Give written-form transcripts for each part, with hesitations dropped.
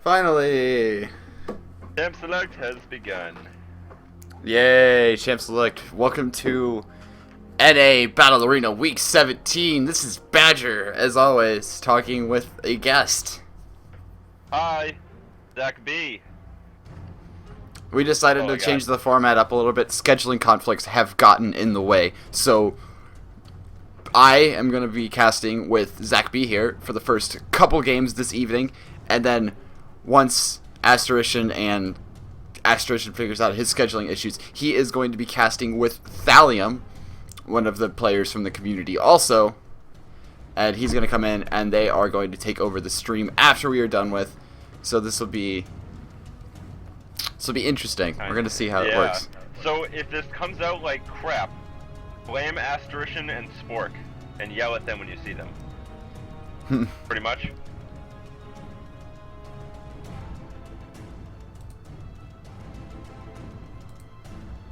Finally! Champ Select has begun. Yay, Champ Select. Welcome to NA Battle Arena Week 17. This is Badger, as always, talking with a guest. Hi, Zach B. We decided to change the format up a little bit. Scheduling conflicts have gotten in the way. So, I am going to be casting with Zach B here for the first couple games this evening. And then, once Asterishan figures out his scheduling issues, he is going to be casting with Thallium, one of the players from the community also. And he's going to come in, and they are going to take over the stream after we are done with. So this will be interesting. We're going to see how it works. So if this comes out like crap, blame Asterishan and Spork, and yell at them when you see them. Pretty much.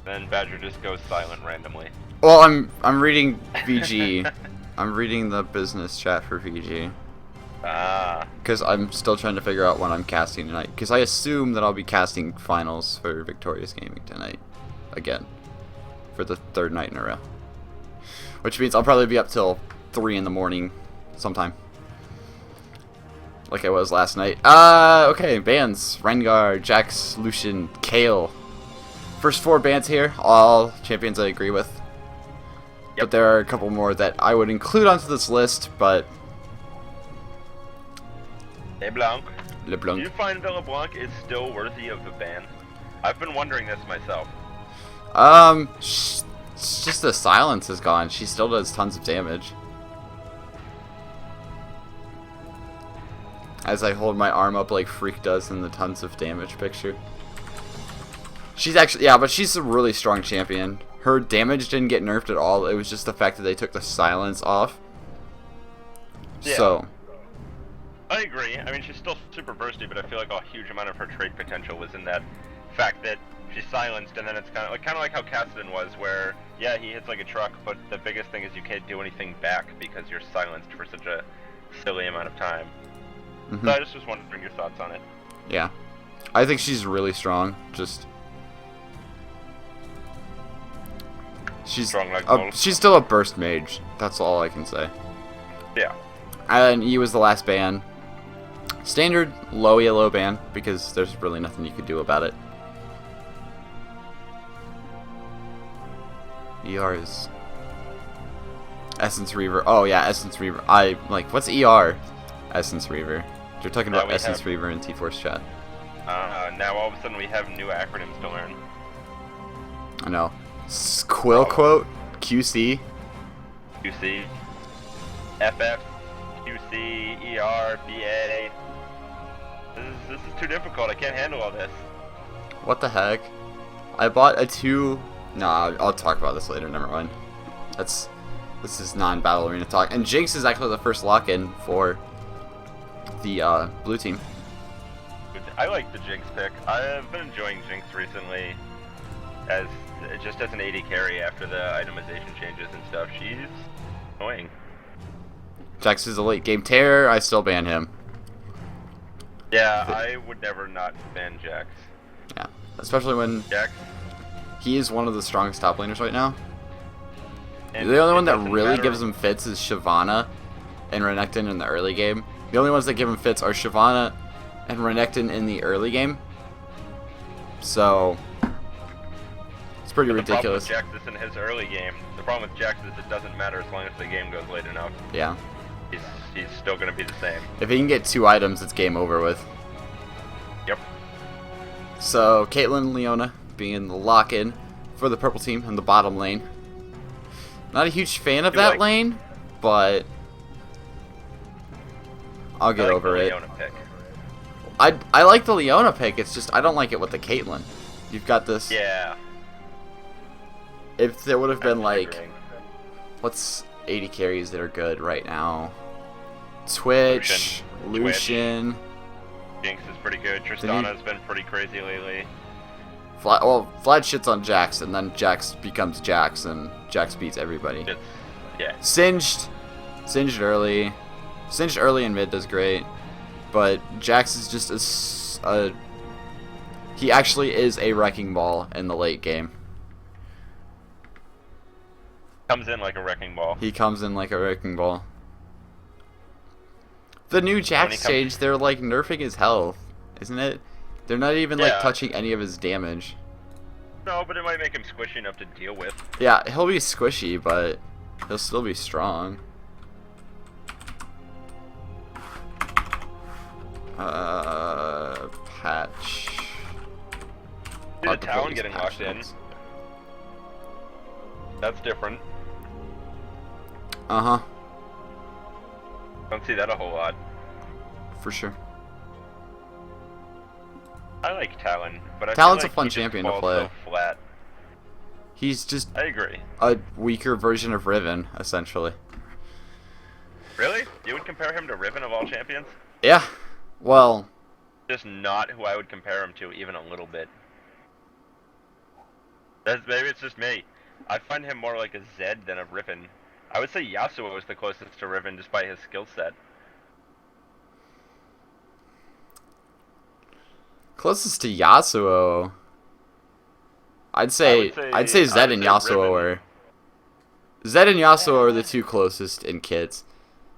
Then Badger just goes silent randomly. Well, I'm reading VG. I'm reading the business chat for VG. Because I'm still trying to figure out when I'm casting tonight. Because I assume that I'll be casting finals for Victorious Gaming tonight. Again. For the third night in a row. Which means I'll probably be up till 3 in the morning sometime. Like I was last night. Okay, bans. Rengar, Jax, Lucian, Kayle. First 4 bans here. All champions I agree with. Yep. But there are a couple more that I would include onto this list, but... LeBlanc. LeBlanc. Do you find that LeBlanc is still worthy of the ban? I've been wondering this myself. It's just the silence is gone. She still does tons of damage. As I hold my arm up like Freak does in the tons of damage picture. She's actually, yeah, but she's a really strong champion. Her damage didn't get nerfed at all. It was just the fact that they took the silence off. Yeah. So... I agree. I mean, she's still super bursty, but I feel like a huge amount of her trade potential was in that fact that she's silenced, and then it's kind of like how Kassadin was, where yeah, he hits like a truck, but the biggest thing is you can't do anything back because you're silenced for such a silly amount of time. So I just was wondering your thoughts on it. Yeah, I think she's really strong. She's still a burst mage. That's all I can say. Yeah. And he was the last ban. Standard low yellow ban, because there's really nothing you could do about it. ER is... Essence Reaver. Oh yeah, Essence Reaver. What's ER? Essence Reaver. You're talking about Essence Reaver in T-Force chat. Now all of a sudden we have new acronyms to learn. I know. Quill quote, QC. QC. FF. QC, ER, BA. This is too difficult. I can't handle all this. What the heck? I bought a 2... Nah, I'll talk about this later. Never mind. This is non-battle arena talk. And Jinx is actually the first lock-in for the blue team. I like the Jinx pick. I've been enjoying Jinx recently as an AD carry after the itemization changes and stuff. She's annoying. Jax is a late game terror. I still ban him. Yeah, I would never not ban Jax. Yeah, especially when Jax. He is one of the strongest top laners right now. And the only one that really gives him fits is Shyvana and Renekton in the early game. The only ones that give him fits are Shyvana and Renekton in the early game. So it's pretty ridiculous. The problem with Jax is in his early game. The problem with Jax is it doesn't matter as long as the game goes late enough. Yeah. He's still going to be the same. If he can get 2 items, it's game over with. Yep. So, Caitlyn and Leona being the lock-in for the purple team in the bottom lane. Not a huge fan of that lane, but I'll get over it. Leona pick. I like the Leona pick, it's just I don't like it with the Caitlyn. You've got this... Yeah. If there would have been like... What's 80 carries that are good right now? Twitch, Lucian. Jinx is pretty good. Tristana's been pretty crazy lately. Vlad shits on Jax, and then Jax becomes Jax, and Jax beats everybody. Yeah. Singed early. Singed early and mid does great. But Jax is just he actually is a wrecking ball in the late game. Comes in like a wrecking ball. He comes in like a wrecking ball. The new Jax change, they're like nerfing his health, isn't it? They're not even like touching any of his damage. No, but it might make him squishy enough to deal with. Yeah, he'll be squishy, but he'll still be strong. Patch. See the Talon getting locked in. That's different. Uh-huh. Don't see that a whole lot. For sure. I like Talon, but Talon's I feel like a fun he just champion to falls play. So flat. He's just I agree. a weaker version of Riven, essentially. Really? You would compare him to Riven of all champions? Yeah. Well, Just not who I would compare him to, even a little bit. Maybe it's just me. I find him more like a Zed than a Riven. I would say Yasuo is the closest to Riven just by his skill set. closest to Yasuo, I'd say Zed and Yasuo are. Zed and Yasuo are the two closest in kits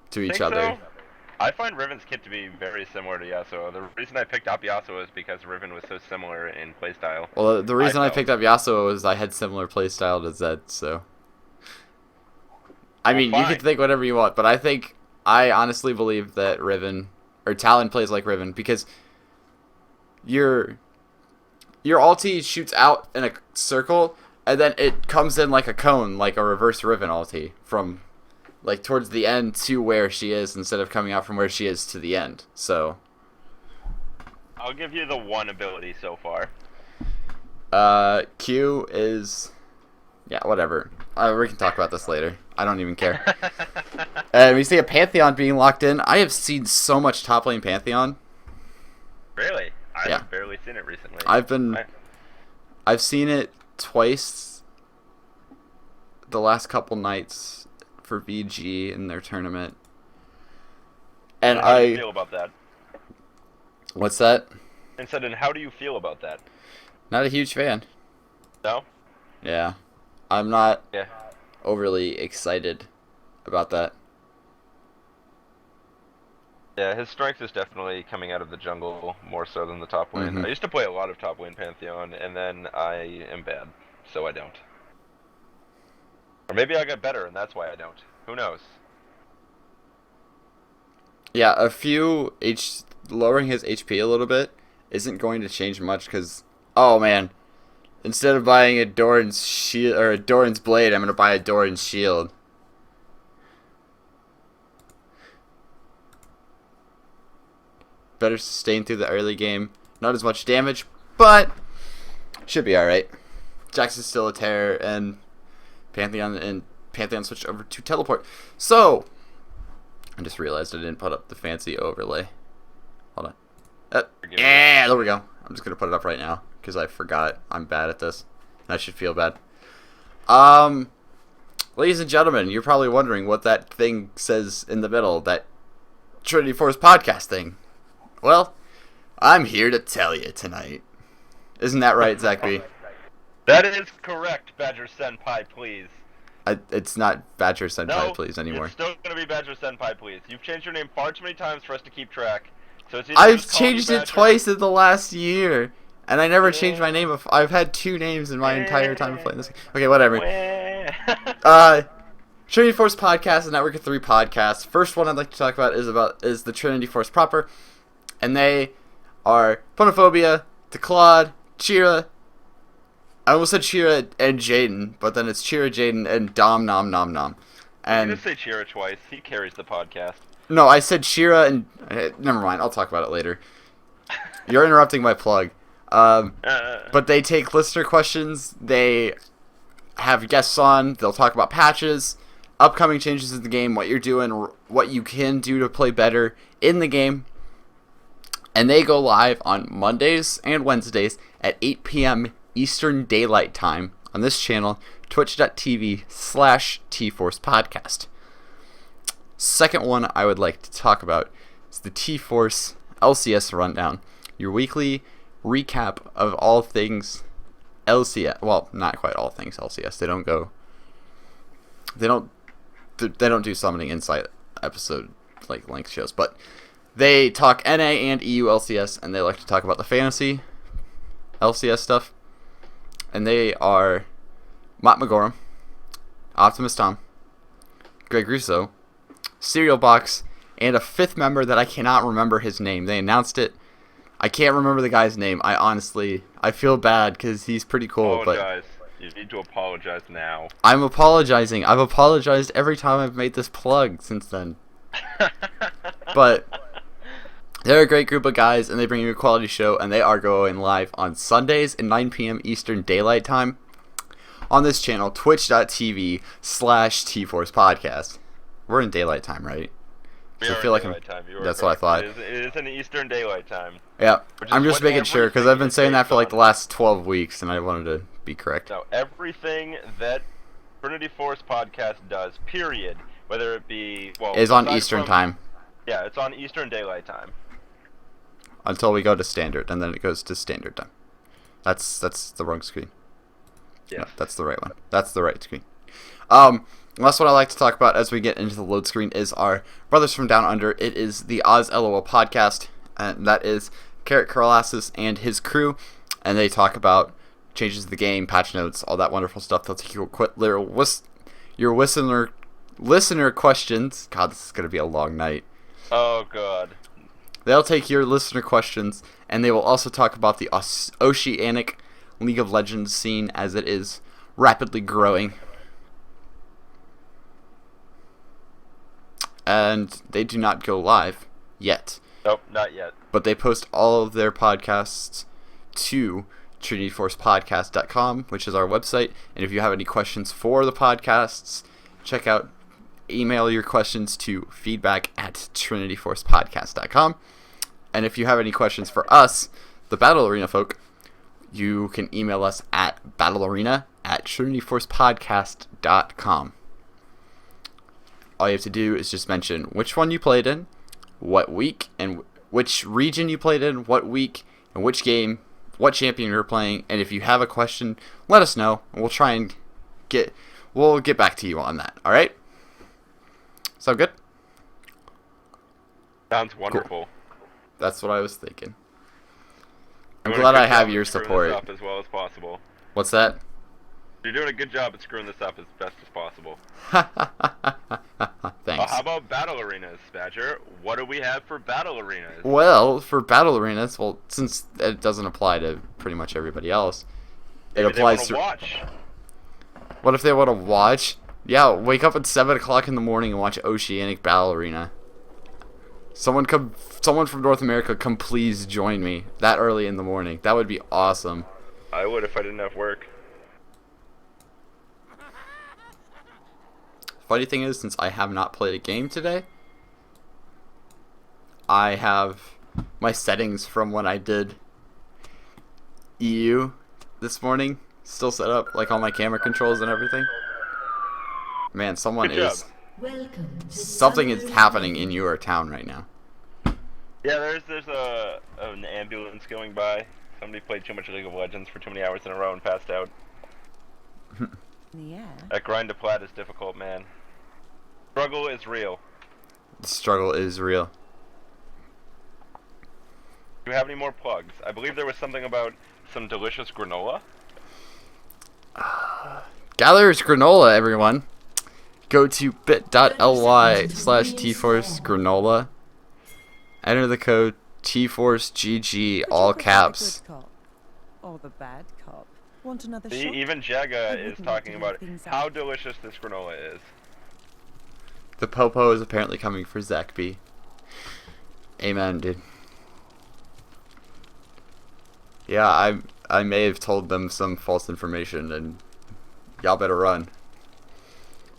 to each other. So? I find Riven's kit to be very similar to Yasuo. The reason I picked up Yasuo is because Riven was so similar in playstyle. Well, the reason I picked up Yasuo was I had similar playstyle to Zed, so. I mean, you can think whatever you want, but I honestly believe that Riven, or Talon plays like Riven, because your ulti shoots out in a circle, and then it comes in like a cone, like a reverse Riven ulti, from like towards the end to where she is, instead of coming out from where she is to the end. So I'll give you the one ability so far. Q is, yeah, whatever. We can talk about this later. I don't even care. We see a Pantheon being locked in. I have seen so much top lane Pantheon. Really? I've barely seen it recently. I've seen it twice the last couple nights for VG in their tournament. And how do you feel about that? What's that? And said, and how do you feel about that? Not a huge fan. No? Yeah. I'm not overly excited about that. Yeah, his strength is definitely coming out of the jungle more so than the top lane. I used to play a lot of top lane Pantheon, and then I am bad, so I don't. Or maybe I got better, and that's why I don't. Who knows? Yeah, lowering his HP a little bit isn't going to change much, because, oh man, instead of buying a Doran's shield or a Doran's blade, I'm gonna buy a Doran's shield. Better sustain through the early game. Not as much damage, but should be alright. Jax is still a terror, and Pantheon switched over to teleport. So, I just realized I didn't put up the fancy overlay. Hold on. Yeah, there we go. I'm just gonna put it up right now because I forgot. I'm bad at this, and I should feel bad. Ladies and gentlemen, you're probably wondering what that thing says in the middle, that Trinity Force podcast thing. Well, I'm here to tell you tonight. Isn't that right, Zach B? That is correct, Badger Senpai, please. It's not Badger Senpai, please, anymore. It's still going to be Badger Senpai, please. You've changed your name far too many times for us to keep track. So it's I've changed it twice in the last year, and I never changed my name. I've had two names in my entire time of playing this. Okay, whatever. Trinity Force Podcast, a network of 3 podcasts. First one I'd like to talk about is the Trinity Force proper. And they are Ponophobia, Declawed, Chira. I almost said Chira and Jaden, but then it's Chira, Jaden, and Dom Nom Nom Nom. And you didn't say Chira twice. He carries the podcast. No, I said Chira and... never mind, I'll talk about it later. You're interrupting my plug. But they take listener questions. They have guests on. They'll talk about patches, upcoming changes in the game, what you're doing, what you can do to play better in the game. And they go live on Mondays and Wednesdays at 8 p.m. Eastern Daylight Time on this channel, twitch.tv/TForcePodcast. Second one I would like to talk about is the T-Force LCS Rundown. your weekly recap of all things LCS. Well, not quite all things LCS. They don't do Summoning Insight episode like length shows, but they talk NA and EU LCS, and they like to talk about the fantasy LCS stuff. And they are Matt McGorum, Optimus Tom, Greg Russo, Cereal Box, and a fifth member that I cannot remember his name. They announced it. I can't remember the guy's name. I feel bad because he's pretty cool. Apologize. You need to apologize now. I'm apologizing. I've apologized every time I've made this plug since then. But they're a great group of guys, and they bring you a quality show, and they are going live on Sundays at 9 p.m. Eastern Daylight Time on this channel, twitch.tv/TForce Podcast. We're in Daylight Time, right? I feel like that's what I thought. It is an Eastern Daylight Time. Yeah, I'm just making sure, because I've been saying that for like the last 12 weeks, and I wanted to be correct. No, everything that Trinity Force Podcast does, period, whether it be, well, is on Eastern Time. Yeah, it's on Eastern Daylight Time. Until we go to Standard, and then it goes to Standard Time. That's the wrong screen. Yeah, no, that's the right one. That's the right screen. Last one I like to talk about as we get into the load screen is our Brothers from Down Under. It is the Oz LOL podcast, and that is Carrot Carlassus and his crew, and they talk about changes to the game, patch notes, all that wonderful stuff. They'll take your listener questions. God, this is going to be a long night. Oh, God. They'll take your listener questions, and they will also talk about the Oceanic League of Legends scene as it is rapidly growing. And they do not go live yet. Nope, not yet. But they post all of their podcasts to TrinityForcePodcast.com, which is our website. And if you have any questions for the podcasts, email your questions to feedback@TrinityForcePodcast.com. And if you have any questions for us, the Battle Arena folk, you can email us at battlearena@TrinityForcePodcast.com. All you have to do is just mention which one you played in, what week, and which region you played in, what week, and which game, what champion you're playing. And if you have a question, let us know, and we'll try and get back to you on that. All right? Sound good? Sounds wonderful. Cool. That's what I was thinking. I'm glad I have your support. Up as well as possible. What's that? You're doing a good job at screwing this up as best as possible. Thanks. How about Battle Arenas, Badger? What do we have for Battle Arenas? Well, for Battle Arenas, since it doesn't apply to pretty much everybody else, it applies to... watch. What if they want to watch? Yeah, wake up at 7 o'clock in the morning and watch Oceanic Battle Arena. Someone from North America, come please join me that early in the morning. That would be awesome. I would if I didn't have work. Funny thing is, since I have not played a game today, I have my settings from when I did EU this morning still set up, like all my camera controls and everything. Man, something is happening in your town right now. Yeah, there's an ambulance going by. Somebody played too much League of Legends for too many hours in a row and passed out. Yeah. That grind to plat is difficult, man. Struggle is real. The struggle is real. Do you have any more plugs? I believe there was something about some delicious granola. Gather's granola, everyone. Go to bit.ly/TForceGranola. Enter the code TForceGG, all caps. Or the bad cop. Want another See, shot? even Jaga I is wouldn't talking want about to leave things how out. delicious this granola is. The Popo is apparently coming for Zach B. Amen, dude. Yeah, I may have told them some false information, and y'all better run.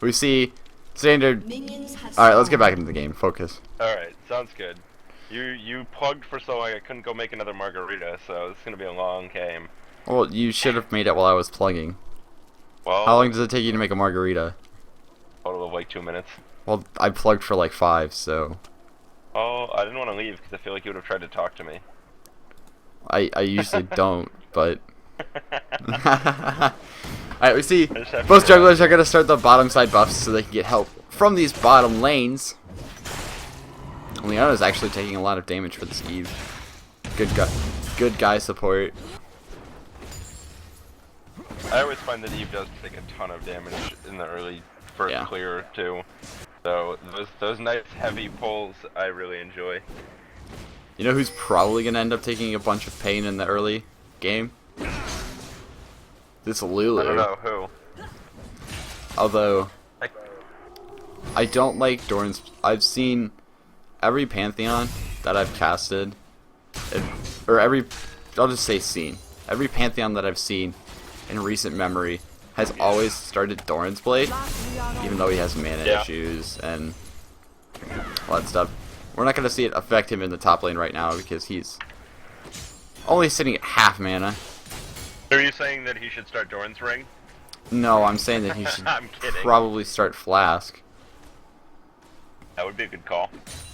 We see Standard. Alright, let's get back into the game. Focus. Alright, sounds good. You plugged for so long I couldn't go make another margarita, so this is gonna be a long game. Well, you should have made it while I was plugging. Well, How long does it take you to make a margarita? total of like 2 minutes. Well, I plugged for like 5, so... Oh, I didn't want to leave because I feel like you would have tried to talk to me. I usually don't, but... Alright, we see both jugglers are going to start the bottom side buffs so they can get help from these bottom lanes. Leona's actually taking a lot of damage for this Eve. Good guy support. I always find that Eve does take a ton of damage in the early first clear or two. So those nice heavy pulls I really enjoy. You know who's probably going to end up taking a bunch of pain in the early game? This Lulu. I don't know who. Although, I don't like Doran's... I've seen every Pantheon that I've casted, or every... I'll just say seen. Every Pantheon that I've seen in recent memory has always started Doran's Blade, even though he has mana issues and all that stuff. We're not going to see it affect him in the top lane right now because he's only sitting at half mana. Are you saying that he should start Doran's Ring? No, I'm saying that he should I'm kidding. probably start Flask. That would be a good call.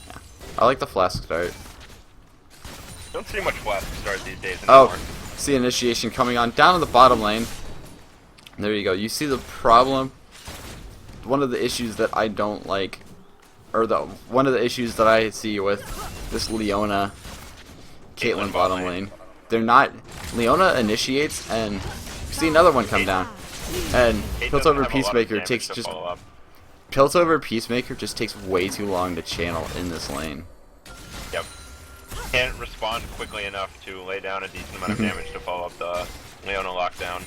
Yeah. I like the Flask start. Don't see much Flask start these days anymore. Oh, see initiation coming on down in the bottom lane. There you go. You see the problem? One of the issues that I don't like, or one of the issues that I see with this Leona Caitlyn bottom lane. They're not... Leona initiates, and you see another one come down. And Piltover Peacemaker takes just... Piltover Peacemaker just takes way too long to channel in this lane. Yep. Can't respond quickly enough to lay down a decent amount of damage to follow up the Leona lockdown.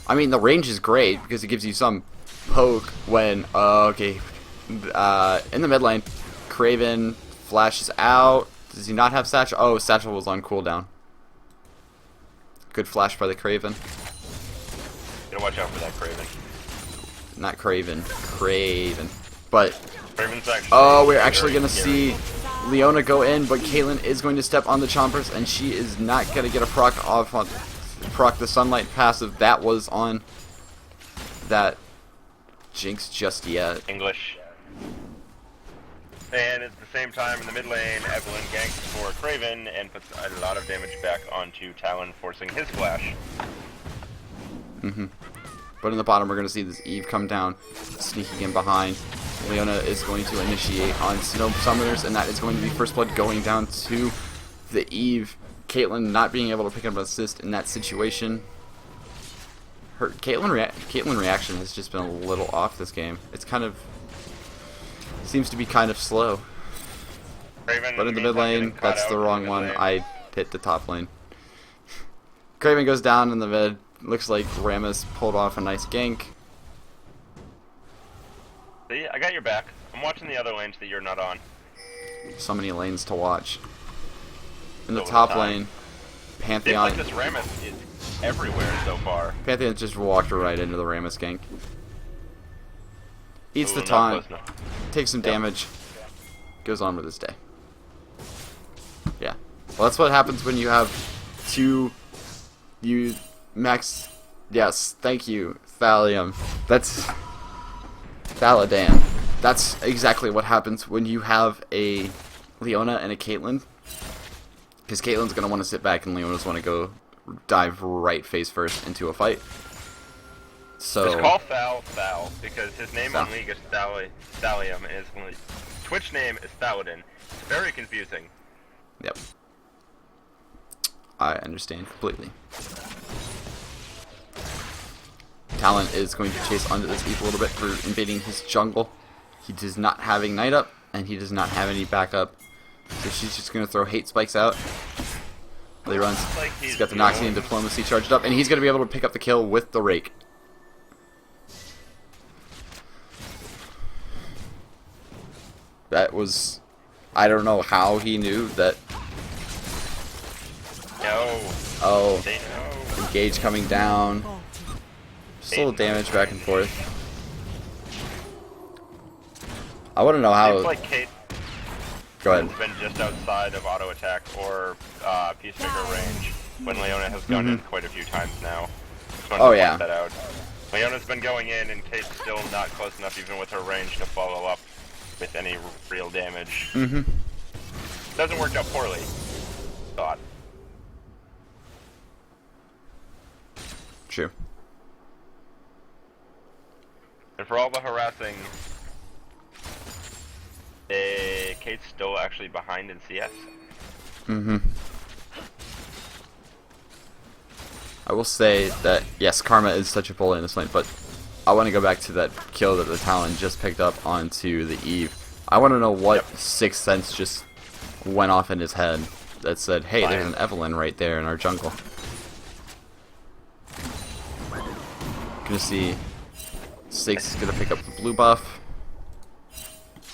I mean, the range is great because it gives you some poke when... okay. In the mid lane, Kraven flashes out. Does he not have Satchel? Oh, Satchel was on cooldown. Good flash by the Kraven. Gotta watch out for that Kraven. Not Kraven. Kraven. But... Kraven's actually... Oh, we're actually going to see Leona go in, but Caitlyn is going to step on the Chompers, and she is not going to get a proc off on... Proc the Sunlight passive. That was on that Jinx just yet. English. And at the same time, in the mid lane, Evelynn ganks for Kraven and puts a lot of damage back onto Talon, forcing his flash. But in the bottom, we're going to see this Eve come down, sneaking in behind. Leona is going to initiate on Snow Summoners, and that is going to be First Blood going down to the Eve. Caitlyn not being able to pick up an assist in that situation. Her Caitlyn reaction has just been a little off this game. It's kind of... seems to be kind of slow. Kraven, But in the mid lane, that's the wrong one. I hit the top lane. Kraven goes down in the mid. Looks like Rammus pulled off a nice gank. See, I got your back. I'm watching the other lanes that you're not on. So many lanes to watch. In the top lane, Pantheon. Seems like this Rammus is everywhere so far. Pantheon just walked right into the Rammus gank. Eats the taunt, takes some damage, goes on with his day. Yeah. Well, that's what happens when you have two... Max... Yes, thank you, Thallium. That's... Thaladan. That's exactly what happens when you have a Leona and a Caitlyn. Because Caitlyn's going to want to sit back and Leona's want to go dive right face first into a fight. So... Just call Thal, because his name on League is Thallium, and his Twitch name is Thaladin. It's very confusing. Yep. I understand completely. Talon is going to chase onto this Eve a little bit for invading his jungle. He does not have Ignite up, and he does not have any backup. So she's just going to throw hate spikes out. He runs. He's got the Noxian Diplomacy charged up, and he's going to be able to pick up the kill with the Rake. That was... I don't know how he knew that... No. Oh. They know. Engage coming down. Just a little damage back and forth. I want to know how... Seems like Kate Go ahead. has been just outside of auto attack or Peacemaker range when Leona has gone in quite a few times now. Just wanted to point that out. Leona's been going in and Kate's still not close enough even with her range to follow up with any real damage. Doesn't work out poorly. Thought. True. And for all the harassing, Kate's still actually behind in CS. Mm-hmm. I will say that, yes, Karma is such a bully in this lane, but I want to go back to that kill that the Talon just picked up onto the Eve. I want to know what sixth sense just went off in his head that said, hey, there's an Evelynn right there in our jungle. Gonna see Six is gonna pick up the blue buff.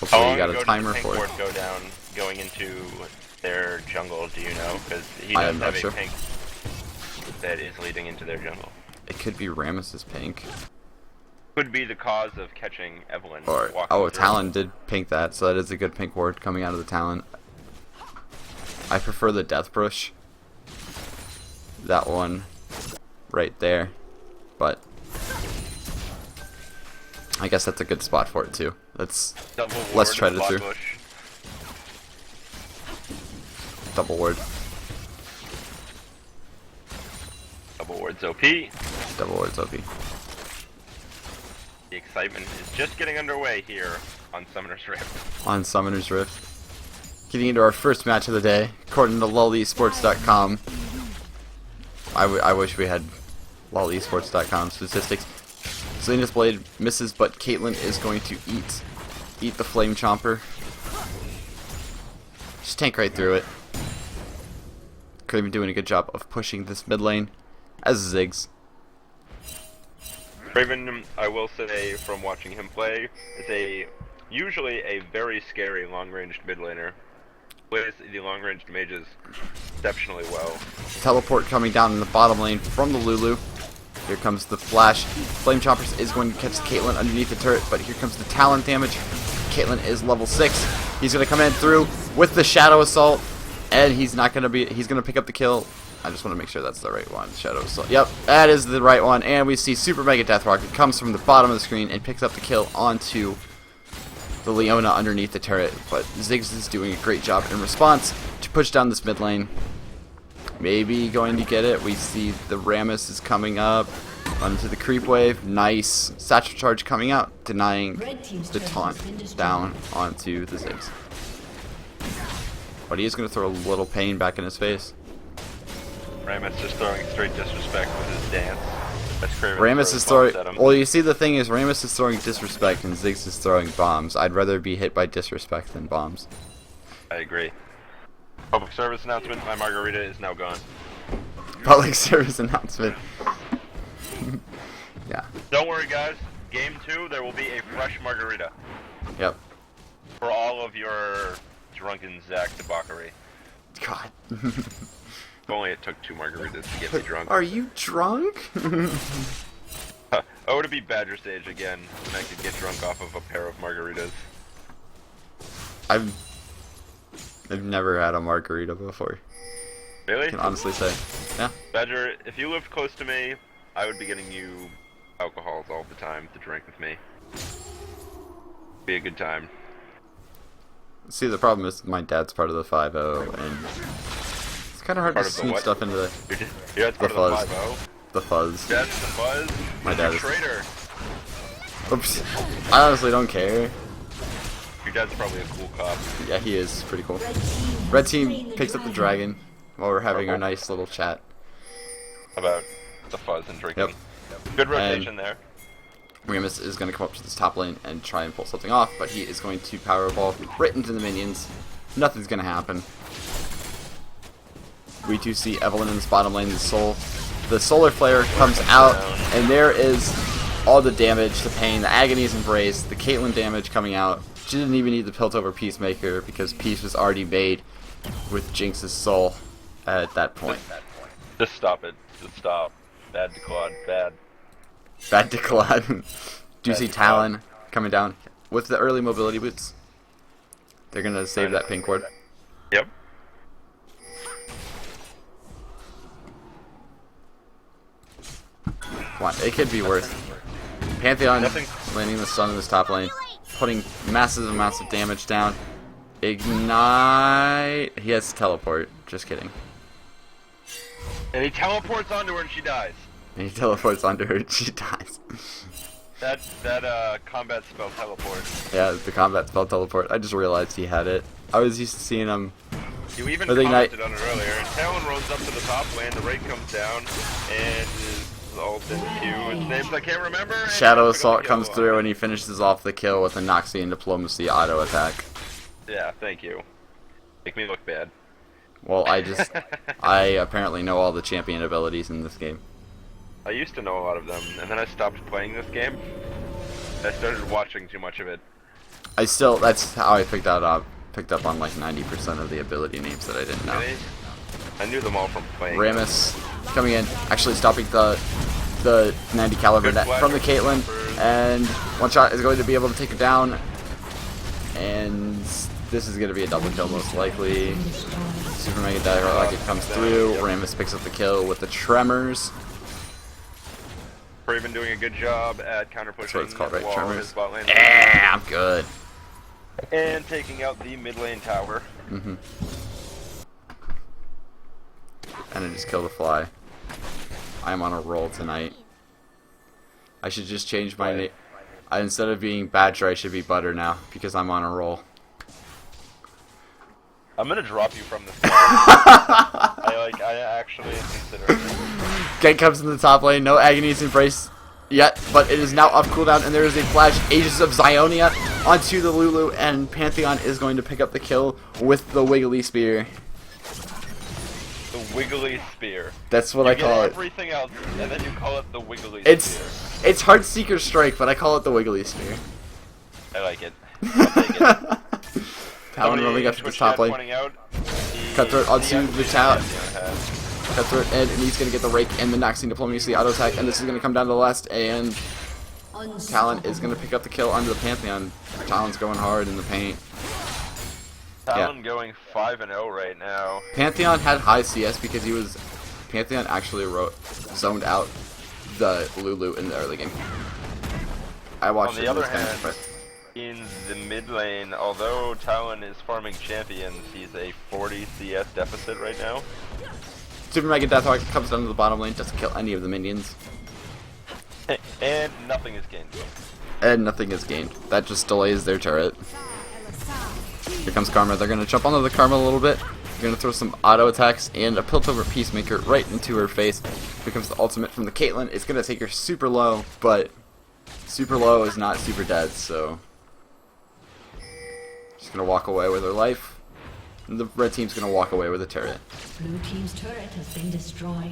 Hopefully you got a timer for it. Go down going into their jungle, do you know? Because he I does am not have sure. a pink that is leading into their jungle. It could be Rammus's pink. Could be the cause of catching Evelynn. Or, walking oh, through. Talon did pink that, so that is a good pink ward coming out of the Talon. I prefer the Death Brush. That one right there. But I guess that's a good spot for it too. Let's try to do double ward. Double ward's OP. Double ward's OP. The excitement is just getting underway here on Summoner's Rift. On Summoner's Rift. Getting into our first match of the day, according to LOLesports.com. I wish we had LOLesports.com statistics. Selena's Blade misses, but Caitlyn is going to eat the Flame Chomper. Just tank right through it. Could have been doing a good job of pushing this mid lane as Ziggs. Raven, I will say from watching him play, is usually a very scary long-ranged mid laner. Plays the long-ranged mages exceptionally well. Teleport coming down in the bottom lane from the Lulu. Here comes the flash. Flame Chompers is going to catch Caitlyn underneath the turret, but here comes the Talon damage. Caitlyn is level 6. He's going to come in through with the Shadow Assault, and he's going to pick up the kill. I just want to make sure that's the right one. Shadow Assault. Yep, that is the right one. And we see Super Mega Death Rocket comes from the bottom of the screen and picks up the kill onto the Leona underneath the turret. But Ziggs is doing a great job in response to push down this mid lane. Maybe going to get it. We see the Rammus is coming up onto the creep wave. Nice. Satchel Charge coming out, denying the taunt down onto the Ziggs. But he is going to throw a little pain back in his face. Rammus just throwing straight disrespect with his dance. That's Kraven Rammus is throwing throwing. bombs at him. Well, you see, the thing is, Rammus is throwing disrespect and Ziggs is throwing bombs. I'd rather be hit by disrespect than bombs. I agree. Public service announcement, my margarita is now gone. Public service announcement. Yeah. Don't worry guys, game 2 there will be a fresh margarita. Yep. For all of your drunken Zach debauchery. God. If only it took 2 margaritas to get me drunk. Are you drunk? Oh, to be Badger Stage again, and I could get drunk off of a pair of margaritas. I've never had a margarita before. Really? I can honestly say. Yeah. Badger, if you lived close to me, I would be getting you alcohols all the time to drink with me. Be a good time. See, the problem is my dad's part of the 5-0, and it's kind of hard Part to of the sneak what? stuff into the Your dad's part fuzz. of the 5-0. the fuzz. Dad's the fuzz? My He's dad a is. traitor. Oops. I honestly don't care. Your dad's probably a cool cop. Yeah, he is pretty cool. Red team picks up the dragon while we're having our nice little chat. About the fuzz and drinking. Yep. Good rotation there. Rammus is going to come up to this top lane and try and pull something off, but he is going to Powerball right into the minions. Nothing's going to happen. We do see Evelynn in this bottom lane. The Solar Flare comes out, and there is all the damage, the pain, the Agony's Embrace, the Caitlyn damage coming out. She didn't even need the Piltover Peacemaker because Peace was already made with Jinx's soul at that point. Just stop it. Just stop. Bad to Claude. Bad. Bad to Claude. Do you Bad see to Talon coming down with the early mobility boots? They're going to save that pink ward. Yep. Come on, it could be worse. Pantheon landing the stun in this top lane, putting massive amounts of damage down. Ignite. He has teleport. Just kidding. And he teleports onto her and she dies. And he teleports onto her and she dies. That combat spell teleport. Yeah, the combat spell teleport. I just realized he had it. I was used to seeing him. You even I think commented on it earlier. And Talon rolls up to the top lane, the raid comes down, and is ult into Q. His names I can't remember. And Shadow he's gonna Assault comes kill through and he finishes off the kill with a Noxian Diplomacy auto attack. Yeah, thank you. Make me look bad. Well, I apparently know all the champion abilities in this game. I used to know a lot of them, and then I stopped playing this game. I started watching too much of it. That's how I picked up on like 90% of the ability names that I didn't know. Really? I knew them all from playing. Rammus coming in, actually stopping the 90 caliber net from the Caitlyn, and one shot is going to be able to take her down. And this is going to be a double kill most likely. Super Mega Rocket comes through. Rammus picks up the kill with the Tremors. Raven doing a good job at counter That's pushing. what it's called, right? wall of Tremors. his bot lane. Yeah, I'm good. And taking out the mid lane tower. And I just killed a fly. I'm on a roll tonight. I should just change my name. Instead of being Badger, I should be Butter now because I'm on a roll. I'm gonna drop you from this. I actually consider it. Gank comes in the top lane. No Agony's Embrace yet, but it is now up cooldown, and there is a flash Aegis of Zionia onto the Lulu, and Pantheon is going to pick up the kill with the Wiggly Spear. The Wiggly Spear. That's what I call it. Everything else, and then you call it the Wiggly Spear. It's Heartseeker Strike, but I call it the Wiggly Spear. I like it. I'll take it. Talon rolling up to the top lane. Cutthroat onto the tower. Cutthroat and he's going to get the rake and the Noxian Diplomacy auto attack, and this is going to come down to the last, and Talon is going to pick up the kill under the Pantheon. Talon's going hard in the paint. Talon going 5-0 right now. Pantheon had high CS because Pantheon actually zoned out the Lulu in the early game. I watched On it the other this game, hand, but in the mid lane, although Talon is farming champions, he's a 40 CS deficit right now. Super Mega Deathhawk comes down to the bottom lane, doesn't kill any of the minions. And nothing is gained. And nothing is gained. That just delays their turret. Here comes Karma. They're going to jump onto the Karma a little bit. They're going to throw some auto attacks and a Piltover Peacemaker right into her face. Here comes the ultimate from the Caitlyn. It's going to take her super low, but super low is not super dead, so she's going to walk away with her life. And the red team's going to walk away with a turret. Blue team's turret has been destroyed.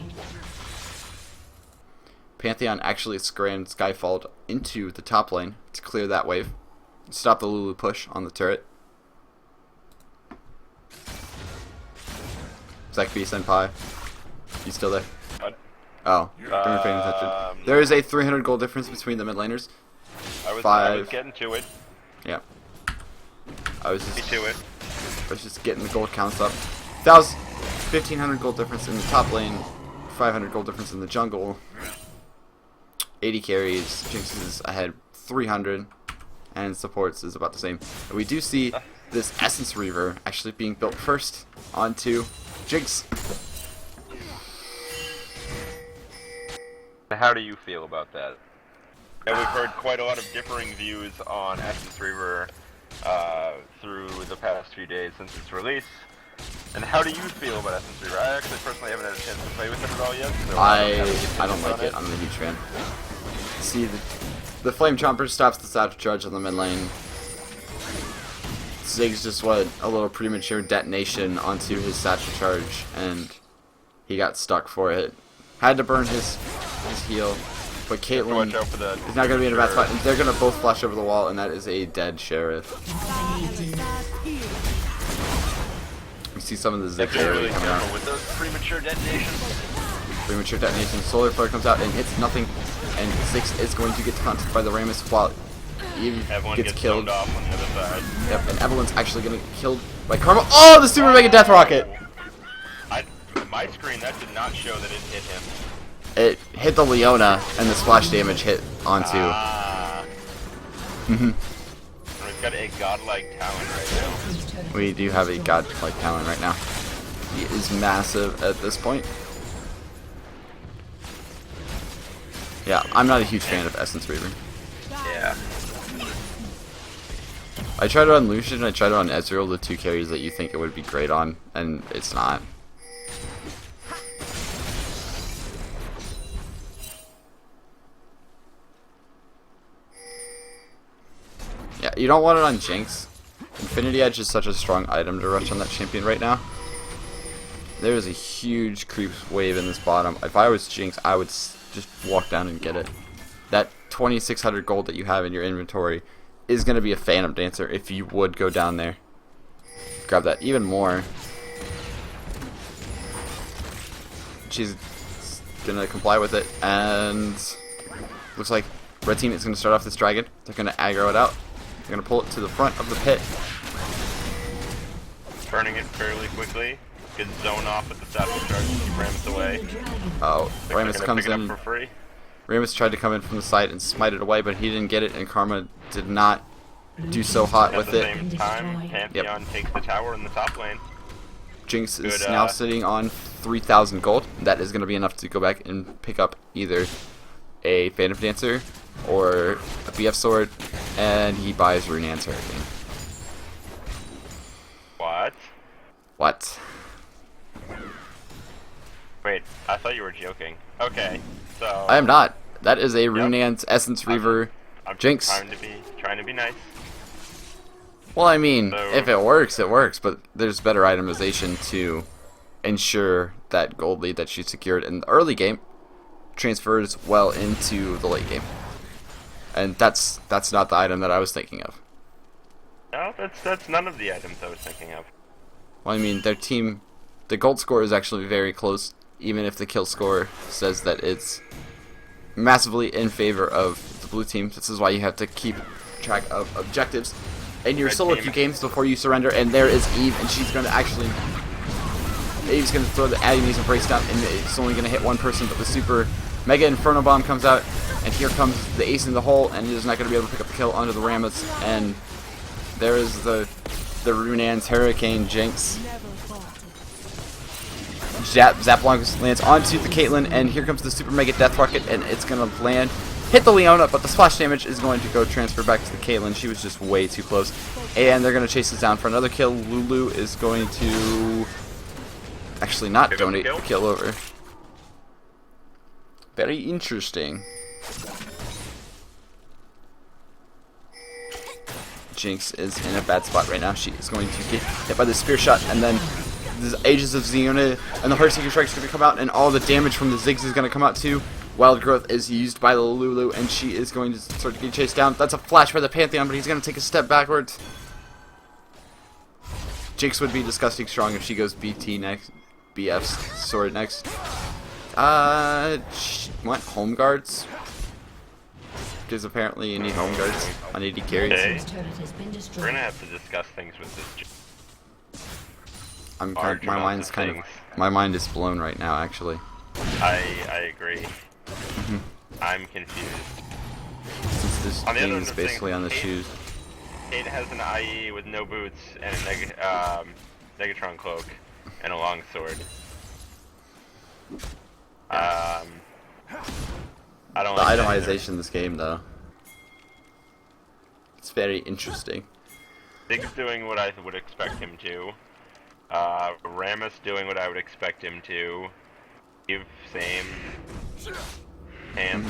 Pantheon actually scrammed Skyfall into the top lane to clear that wave. Stop the Lulu push on the turret. Zach B. Senpai. You still there? What? Oh, weren't paying attention. There is a 300 gold difference between the mid laners. I was Five. getting to it. Yeah. I was Me to it. just getting the gold counts up. 1,500 gold difference in the top lane. 500 gold difference in the jungle. 80 carries. Jinx is ahead 300. And supports is about the same. And we do see this Essence Reaver actually being built first onto Jinx. How do you feel about that? Yeah, we've heard quite a lot of differing views on Essence Reaver through the past few days since its release. And how do you feel about Essence Reaver? I actually personally haven't had a chance to play with it at all yet. So I don't like it. I'm a huge fan. See, the Flame Chomper stops the Savage Charge on the mid lane. Ziggs just went a little premature detonation onto his Satchel Charge, and he got stuck for it. Had to burn his heal, but Caitlyn is not going to be in a bad spot. And they're going to both flash over the wall, and that is a dead Sheriff. You see some of the Ziggs really coming out. with those premature detonations. Premature detonation. Solar Flare comes out and hits nothing, and Ziggs is going to get taunted by the Rammus while Everyone gets killed. zoned off on the other side. Yep, and Evelyn's actually going to get killed by Karma. Oh, the Super Mega Death Rocket! My screen, that did not show that it hit him. It hit the Leona, and the splash damage hit onto. We've got a godlike talent right now. We do have a godlike talent right now. He is massive at this point. Yeah, I'm not a huge fan of Essence Reaver. Yeah. I tried it on Lucian and I tried it on Ezreal, the two carries that you think it would be great on, and it's not. Yeah, you don't want it on Jinx. Infinity Edge is such a strong item to rush on that champion right now. There is a huge creep wave in this bottom. If I was Jinx, I would just walk down and get it. That 2,600 gold that you have in your inventory is going to be a Phantom Dancer if you would go down there. Grab that even more. She's going to comply with it, and looks like red team is going to start off this dragon. They're going to aggro it out. They're going to pull it to the front of the pit. Burning it fairly quickly. Good zone off with the Sapphire Charge to keep Rammus away. Oh, Rammus comes pick it in. up for free. Rammus tried to come in from the side and smite it away, but he didn't get it, and Karma did not do so hot At with the it. same time, Pantheon takes the tower in the top lane. Jinx is Good, now sitting on 3,000 gold. That is going to be enough to go back and pick up either a Phantom Dancer or a BF Sword, and he buys Runaan's Hurricane. What? What? Wait, I thought you were joking. Okay, so I am not. That is a Runaan's Essence Reaver I'm Jinx. trying to be nice. Well, I mean, So- if it works, it works, but there's better itemization to ensure that gold lead that she secured in the early game transfers well into the late game. And that's not the item that I was thinking of. No, that's none of the items I was thinking of. Well, I mean, their team, the gold score is actually very close, even if the kill score says that it's massively in favor of the blue team. This is why you have to keep track of objectives in your Red solo team. queue games before you surrender. And there is Eve, and she's going to actually... Eve's going to throw the Agony's Embrace down, and it's only going to hit one person, but the super Mega Inferno Bomb comes out, and here comes the ace in the hole, and he's not going to be able to pick up the kill onto the Rammus, and there is the Runaan's Hurricane Jinx. Zap lands onto the Caitlyn, and here comes the Super Mega Death Rocket, and it's going to land, hit the Leona, but the splash damage is going to go transfer back to the Caitlyn. She was just way too close, and they're going to chase this down for another kill. Lulu is going to actually not Pick up the donate kill? the kill over. Very interesting. Jinx is in a bad spot right now. She is going to get hit by the spear shot, and then the Aegis of Xeona and the Heartseeker Strike is going to come out, and all the damage from the Ziggs is going to come out too. Wild Growth is used by the Lulu, and she is going to start to get chased down. That's a flash by the Pantheon, but he's going to take a step backwards. Jinx would be disgusting strong if she goes BT next, BF's sword next. She went Home Guards. Because apparently you need Home Guards on 80 carries. Okay. Team's turret has been We're destroyed. gonna have to discuss things with this. I'm Large my amounts mind's of kind of things. my mind is blown right now actually. I agree. Mm-hmm. I'm confused. Since this On the game other is end of basically things, on the Kate- shoes. Kate has an IE with no boots and a Negatron cloak and a long sword. I don't The like that either. itemization in this game though. It's very interesting. Ziggs doing what I would expect him to. Rammus doing what I would expect him to. Eve, same. And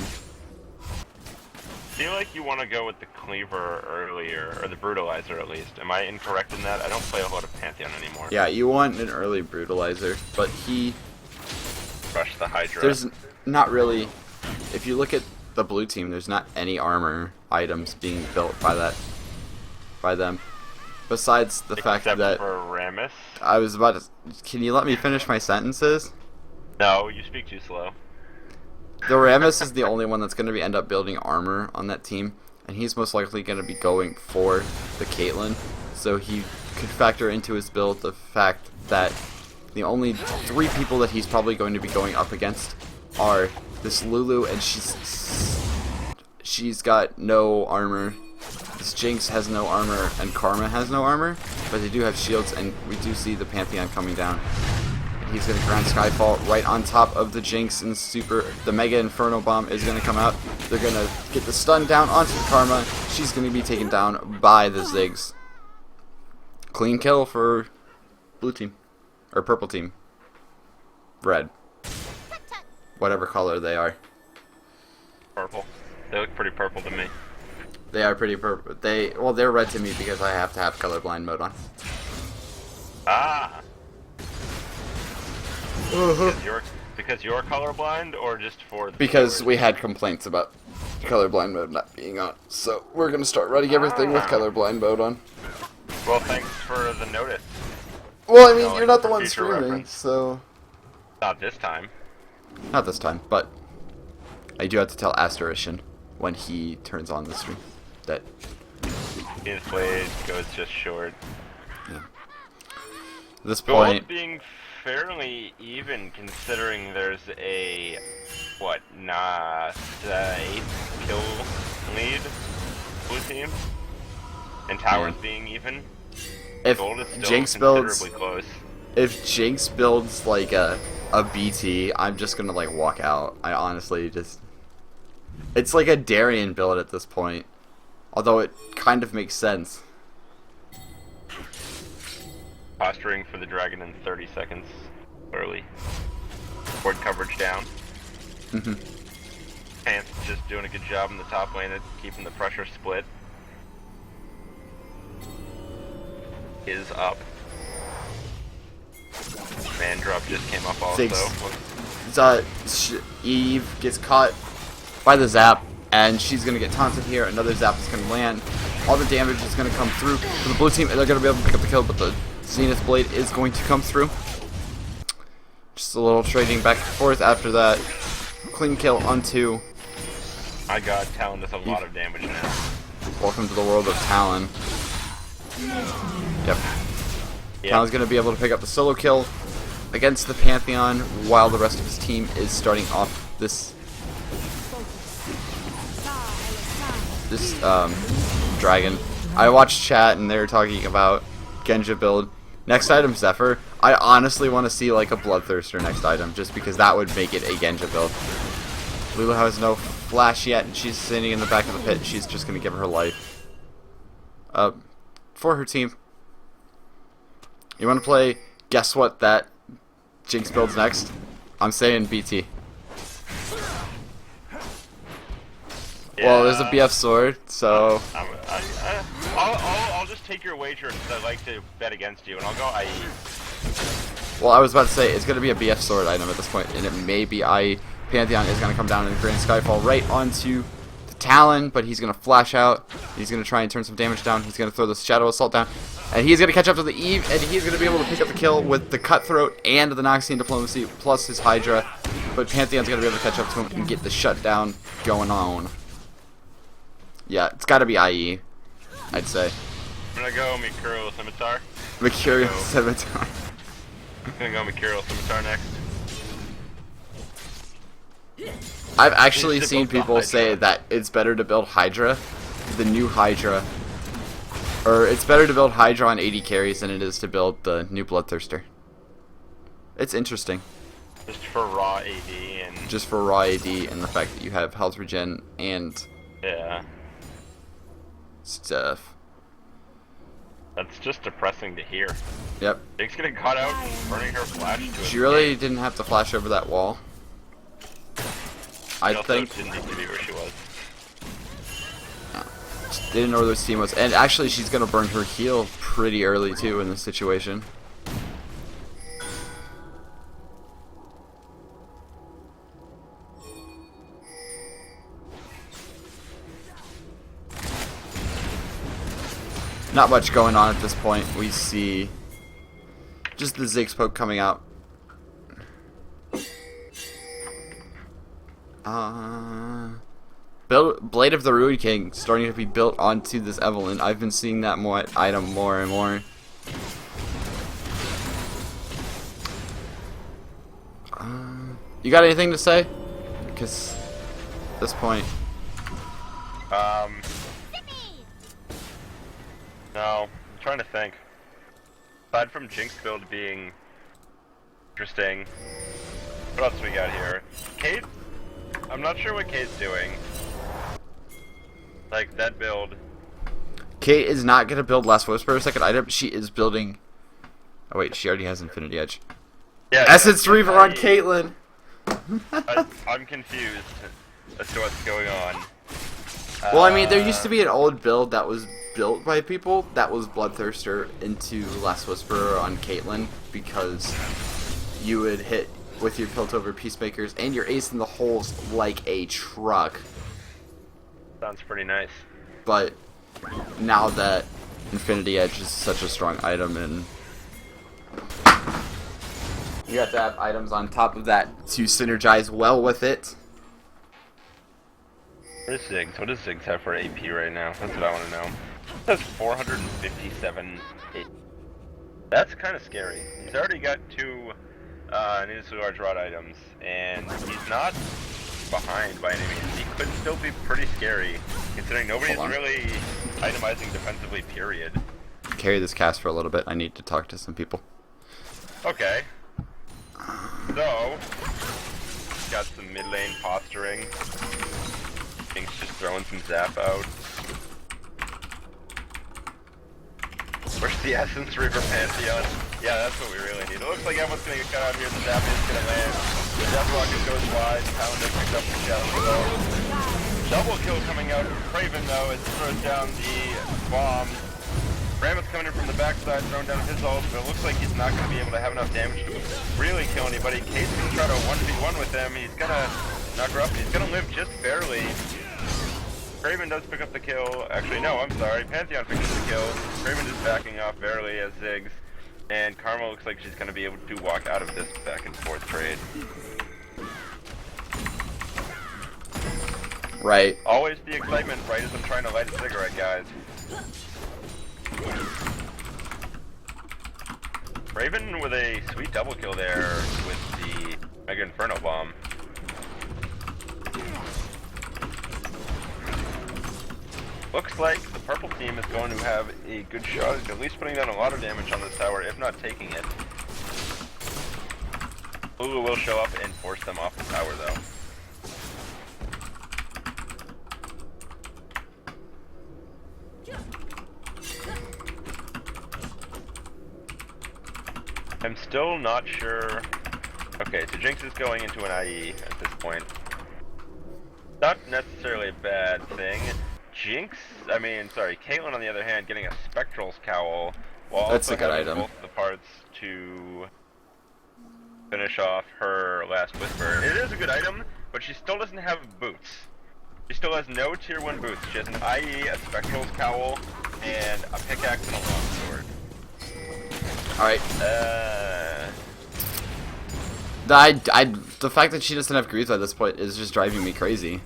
feel like you want to go with the Cleaver earlier, or the Brutalizer at least. Am I incorrect in that? I don't play a lot of Pantheon anymore. Yeah, you want an early brutalizer, but Rush the Hydra. there's not really, if you look at the blue team, there's not any armor items being built by them. Besides the fact Except that for Rammus. I was about to, can you let me finish my sentences? No, you speak too slow. The Rammus is the only one that's going to end up building armor on that team, and he's most likely going to be going for the Caitlyn, so he could factor into his build the fact that the only 3 people that he's probably going to be going up against are this Lulu, and she's got no armor. This Jinx has no armor, and Karma has no armor, but they do have shields, and we do see the Pantheon coming down. He's going to Grand Skyfall right on top of the Jinx, and the Mega Inferno Bomb is going to come out. They're going to get the stun down onto the Karma. She's going to be taken down by the Ziggs. Clean kill for blue team. Or purple team. Red. Whatever color they are. Purple. They look pretty purple to me. They are pretty purple. They're red to me because I have to have colorblind mode on. Ah! Because you're colorblind, or just for the Because viewers? we had complaints about colorblind mode not being on. So we're going to start running everything with colorblind mode on. Well, thanks for the notice. Well, I mean, No, you're not the for one future streaming, reference. so... Not this time. Not this time, but I do have to tell Asterishan when he turns on the stream that... His blade goes just short. At this Both point... being fairly even, considering there's a 8 kill lead blue team, and towers being even. If Gold is still Jinx builds... considerably close. If Jinx builds like a BT, I'm just gonna like walk out. I honestly just... It's like a Darien build at this point. Although it kind of makes sense. Posturing for the dragon in 30 seconds early. Board coverage down. Pants just doing a good job in the top lane at keeping the pressure split. Is up. Man drop just came up also. Eve gets caught by the zap, and she's gonna get taunted here. Another zap is gonna land. All the damage is gonna come through for the blue team, and they're gonna be able to pick up the kill, but the Zenith Blade is going to come through. Just a little trading back and forth after that. Clean kill onto... My god, Talon does a lot of damage now. Welcome to the world of Talon. Yep. Talon's going to be able to pick up the solo kill against the Pantheon while the rest of his team is starting off this dragon. I watched chat and they were talking about Genja build. Next item, Zephyr. I honestly want to see like a Bloodthirster next item, just because that would make it a Genja build. Lulu has no flash yet, and she's sitting in the back of the pit. She's just going to give her life. For her team. You want to play guess what that Jinx builds next? I'm saying BT. Yeah. Well, there's a BF sword, so... I'll just take your wager because I like to bet against you, and I'll go IE. Well, I was about to say, it's going to be a BF sword item at this point, and it may be IE. Pantheon is going to come down in the Grand Skyfall right onto the Talon, but he's going to flash out. He's going to try and turn some damage down. He's going to throw the Shadow Assault down, and he's going to catch up to the Eve, and he's going to be able to pick up the kill with the Cutthroat and the Noxian Diplomacy, plus his Hydra. But Pantheon's going to be able to catch up to him and get the shutdown going on. Yeah, it's got to be IE, I'd say. I'm going to go Mercurial Scimitar. Mercurial Scimitar. I'm going to go Mercurial Scimitar next. I've actually to seen build the people say Hydra. that it's better to build Hydra, the new Hydra, or it's better to build Hydra on 80 carries than it is to build the new Bloodthirster. It's interesting. Just for raw AD and... Just for raw AD and the fact that you have health regen and Yeah. stuff. That's just depressing to hear. Yep. Jake's getting caught out, burning her flash to She really didn't have to flash over that wall. I think didn't need to be where she was. she didn't know where this team was, and actually she's gonna burn her heal pretty early too in this situation. Not much going on at this point. We see just the Ziggs poke coming out. Blade of the Ruined King starting to be built onto this Evelynn. I've been seeing that item more and more. You got anything to say? Because at this point, No, I'm trying to think. Aside from Jinx build being Interesting. What else we got here? Kate? I'm not sure what Kate's doing. Like, that build. Kate is not going to build Last Whisper second item. She is building... Oh, wait. She already has Infinity Edge. Yeah, Essence Reaver on Caitlyn. I'm confused as to what's going on. Well, I mean, there used to be an old build that was built by people that was Bloodthirster into Last Whisperer on Caitlyn because you would hit with your Piltover Peacemakers and your ace in the holes like a truck. Sounds pretty nice. But now that Infinity Edge is such a strong item and you have to have items on top of that to synergize well with it. What is Ziggs? What does Ziggs have for AP right now? That's what I want to know. It says 457 AP. That's kind of scary. He's already got 2 needlessly large rod items, and he's not behind by any means. He could still be pretty scary, considering nobody's really itemizing defensively, period. Carry this cast for a little bit. I need to talk to some people. Okay. So, got some mid lane posturing. Pink's just throwing some zap out. Where's the Essence Reaver Pantheon? Yeah, that's what we really need. It looks like everyone's gonna get cut out here. The zap is gonna land. The Death Rocket goes wide. Pounder picks up the shadow below. Double kill coming out. Craven though, as he throws down the bomb. Rammus coming in from the backside, throwing down his ult, but it looks like he's not going to be able to have enough damage to really kill anybody. Kate's going to try to 1v1 with him. He's going to knock her up. He's going to live just barely. Craven does pick up the kill. Actually, no, I'm sorry. Pantheon picks up the kill. Craven is backing off barely as Ziggs. And Karma looks like she's going to be able to walk out of this back and forth trade. Right. Always the excitement, right as I'm trying to light a cigarette, guys. Raven with a sweet double kill there with the Mega Inferno Bomb. Looks like the purple team is going to have a good shot at least putting down a lot of damage on this tower, if not taking it. Lulu will show up and force them off the tower though. I'm still not sure. Okay, so Jinx is going into an IE at this point. Not necessarily a bad thing. Caitlyn on the other hand, getting a Spectral's Cowl while That's also a good having item. both the parts to finish off her last Whisper. It is a good item, but she still doesn't have boots. She still has no tier 1 boots. She has an IE, a Spectral's Cowl, and a pickaxe and a longsword. Alright. The fact that she doesn't have Greaves at this point is just driving me crazy.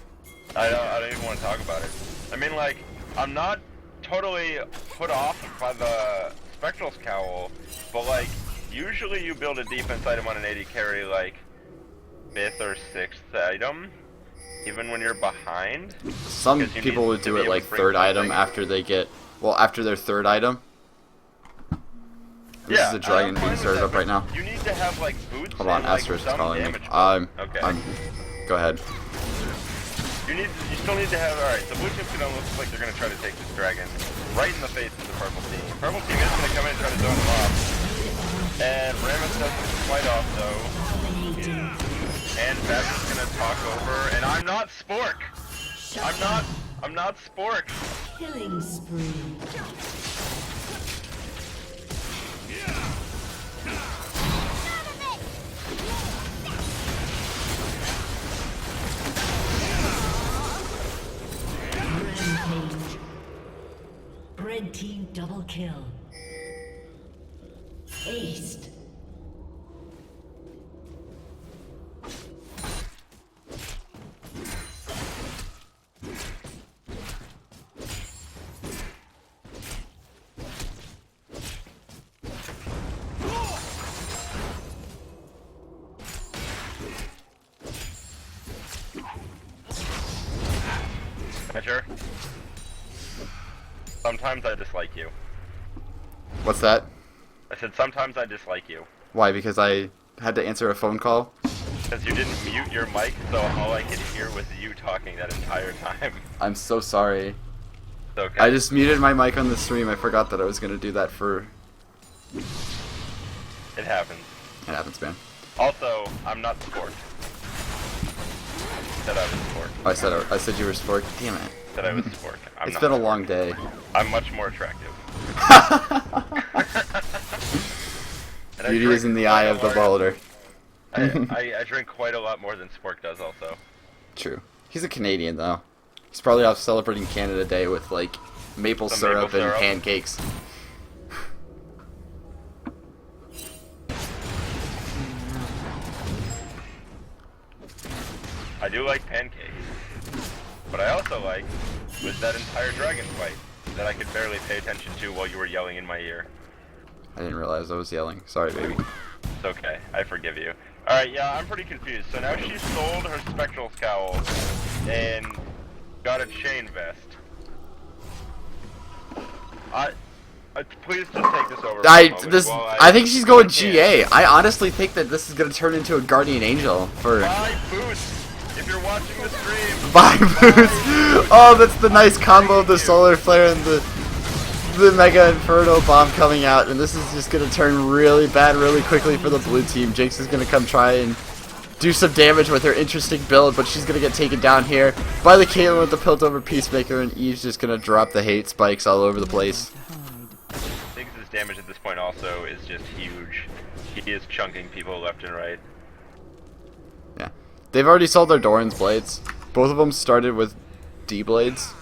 I don't even want to talk about it. I mean, like, I'm not totally put off by the Spectral's Cowl, but like, usually you build a defense item on an 80 carry like 5th or 6th item, even when you're behind. Some people would do it like 3rd item after they get, after their 3rd item. This is a dragon being started up right now. You need to have like boots. Hold on, and, Astra's like, calling me. Okay. Go ahead. You still need to have. All right, the blue team's gonna look like they're gonna try to take this dragon right in the face of the purple team. Purple team is gonna come in and try to zone him off. And Rammus doesn't fight off though. And Badger's gonna talk over. And I'm not Spork. I'm not Spork. Killing spree. Rampage. Red team double kill. Aced. Measure. Sometimes I dislike you. What's that? I said sometimes I dislike you. Why? Because I Had to answer a phone call. Because you didn't mute your mic, so all I could hear was you talking that entire time. I'm so sorry. It's okay. I just muted my mic on the stream. I forgot that I was gonna do that for. It happens. It happens, man. Also, I'm not sport. Said I was sport. Oh, I said you were sport. Damn it. Said I was sport. I'm It's not been a sport. long day. I'm much more attractive. And I Beauty drink is in the quite eye a of the lot- beholder. I drink quite a lot more than Spork does, also. True. He's a Canadian though. He's probably off celebrating Canada Day with like maple Some syrup maple and syrup. pancakes. I do like pancakes. What I also like was that entire dragon fight that I could barely pay attention to while you were yelling in my ear. I didn't realize I was yelling. Sorry, baby. It's okay. I forgive you. Alright, yeah, I'm pretty confused. So now she sold her spectral scowl and got a chain vest. Please just take this over. for a moment while I think she's going can't. GA. I honestly think that this is gonna turn into a Guardian Angel for Buy boots if you're watching the stream. buy boots. Oh, that's the nice combo of the solar flare and the Mega Inferno bomb coming out, and this is just gonna turn really bad really quickly for the blue team. Jinx is gonna come try and do some damage with her interesting build, but she's gonna get taken down here by the Caitlyn with the Piltover Peacemaker, and Eve's just gonna drop the hate spikes all over the place. Ziggs' damage at this point also is just huge. He is chunking people left and right. Yeah, they've already sold their Doran's blades. Both of them started with D blades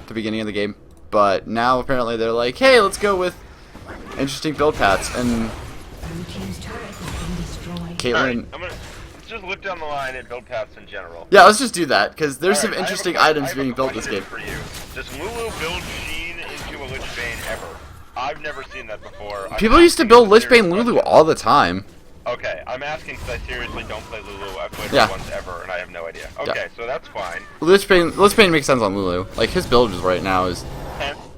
at the beginning of the game, but now apparently they're like, hey, let's go with interesting build paths, and Blue team's turret has been destroyed. Caitlyn. Let's just look down the line at build paths in general. Yeah, let's just do that, because there's some Alright, I have a interesting que- I items have a being built this question game. For you. Does Lulu build Sheen into a Lich Bane ever? I've never seen that before. I'm People used to asking build a Lich Bane serious Lulu question. all the time. Okay, I'm asking because I seriously don't play Lulu. I've played Yeah. her once ever, and I have no idea. Okay, so that's fine. Lich Bane makes sense on Lulu. Like, his build is right now is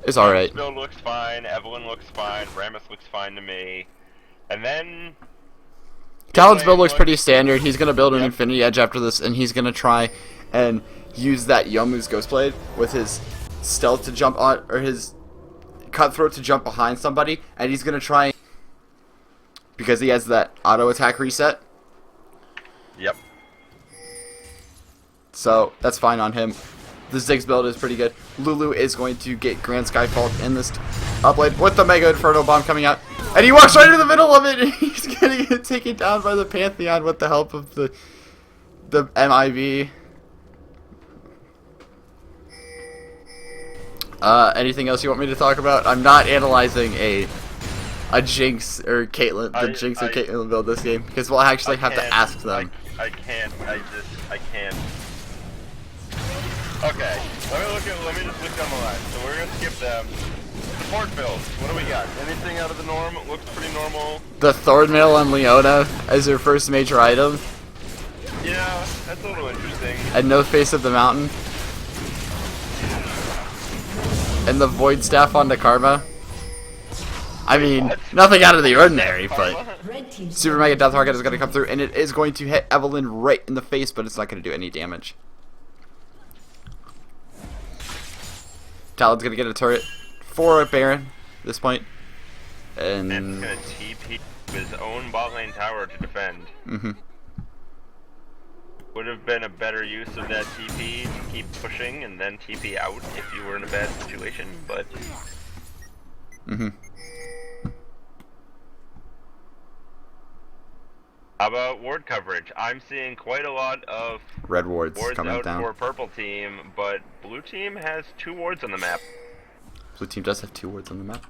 It's alright. build looks fine. Evelyn looks fine. Rammus looks fine to me. And then Talon's build looks pretty standard. He's gonna build an Yep. Infinity Edge after this, and he's gonna try and use that Yomu's Ghostblade with his stealth to jump on, or his cutthroat to jump behind somebody, and he's gonna try because he has that auto attack reset. Yep. So that's fine on him. The Ziggs build is pretty good. Lulu is going to get Grand Skyfall in this upblade with the Mega Inferno Bomb coming out. And he walks right into the middle of it, and he's gonna get taken down by the Pantheon with the help of the MIV. Anything else you want me to talk about? I'm not analyzing a Jinx or Caitlyn, the Jinx or Caitlyn build this game, because we'll actually have to ask them. I can't. I can't. Okay, let me just look down the line. So we're gonna skip them. Support builds. What do we got? Anything out of the norm? Looks pretty normal. The Thornmail on Leona as her first major item, Yeah, that's a little interesting. and no Face of the Mountain, and the Void Staff onto Karma. I mean, What? nothing out of the ordinary, but Karma? Red team's Super Mega Death Rocket is going to come through, and it is going to hit Evelyn right in the face, but it's not going to do any damage. Talon's going to get a turret for a Baron at this point. And It's gonna TP his own bot lane tower to defend. Would have been a better use of that TP to keep pushing and then TP out if you were in a bad situation, but how about ward coverage? I'm seeing quite a lot of Red Ward's wards coming out down. for purple team, but blue team has 2 wards on the map. Blue team does have 2 wards on the map.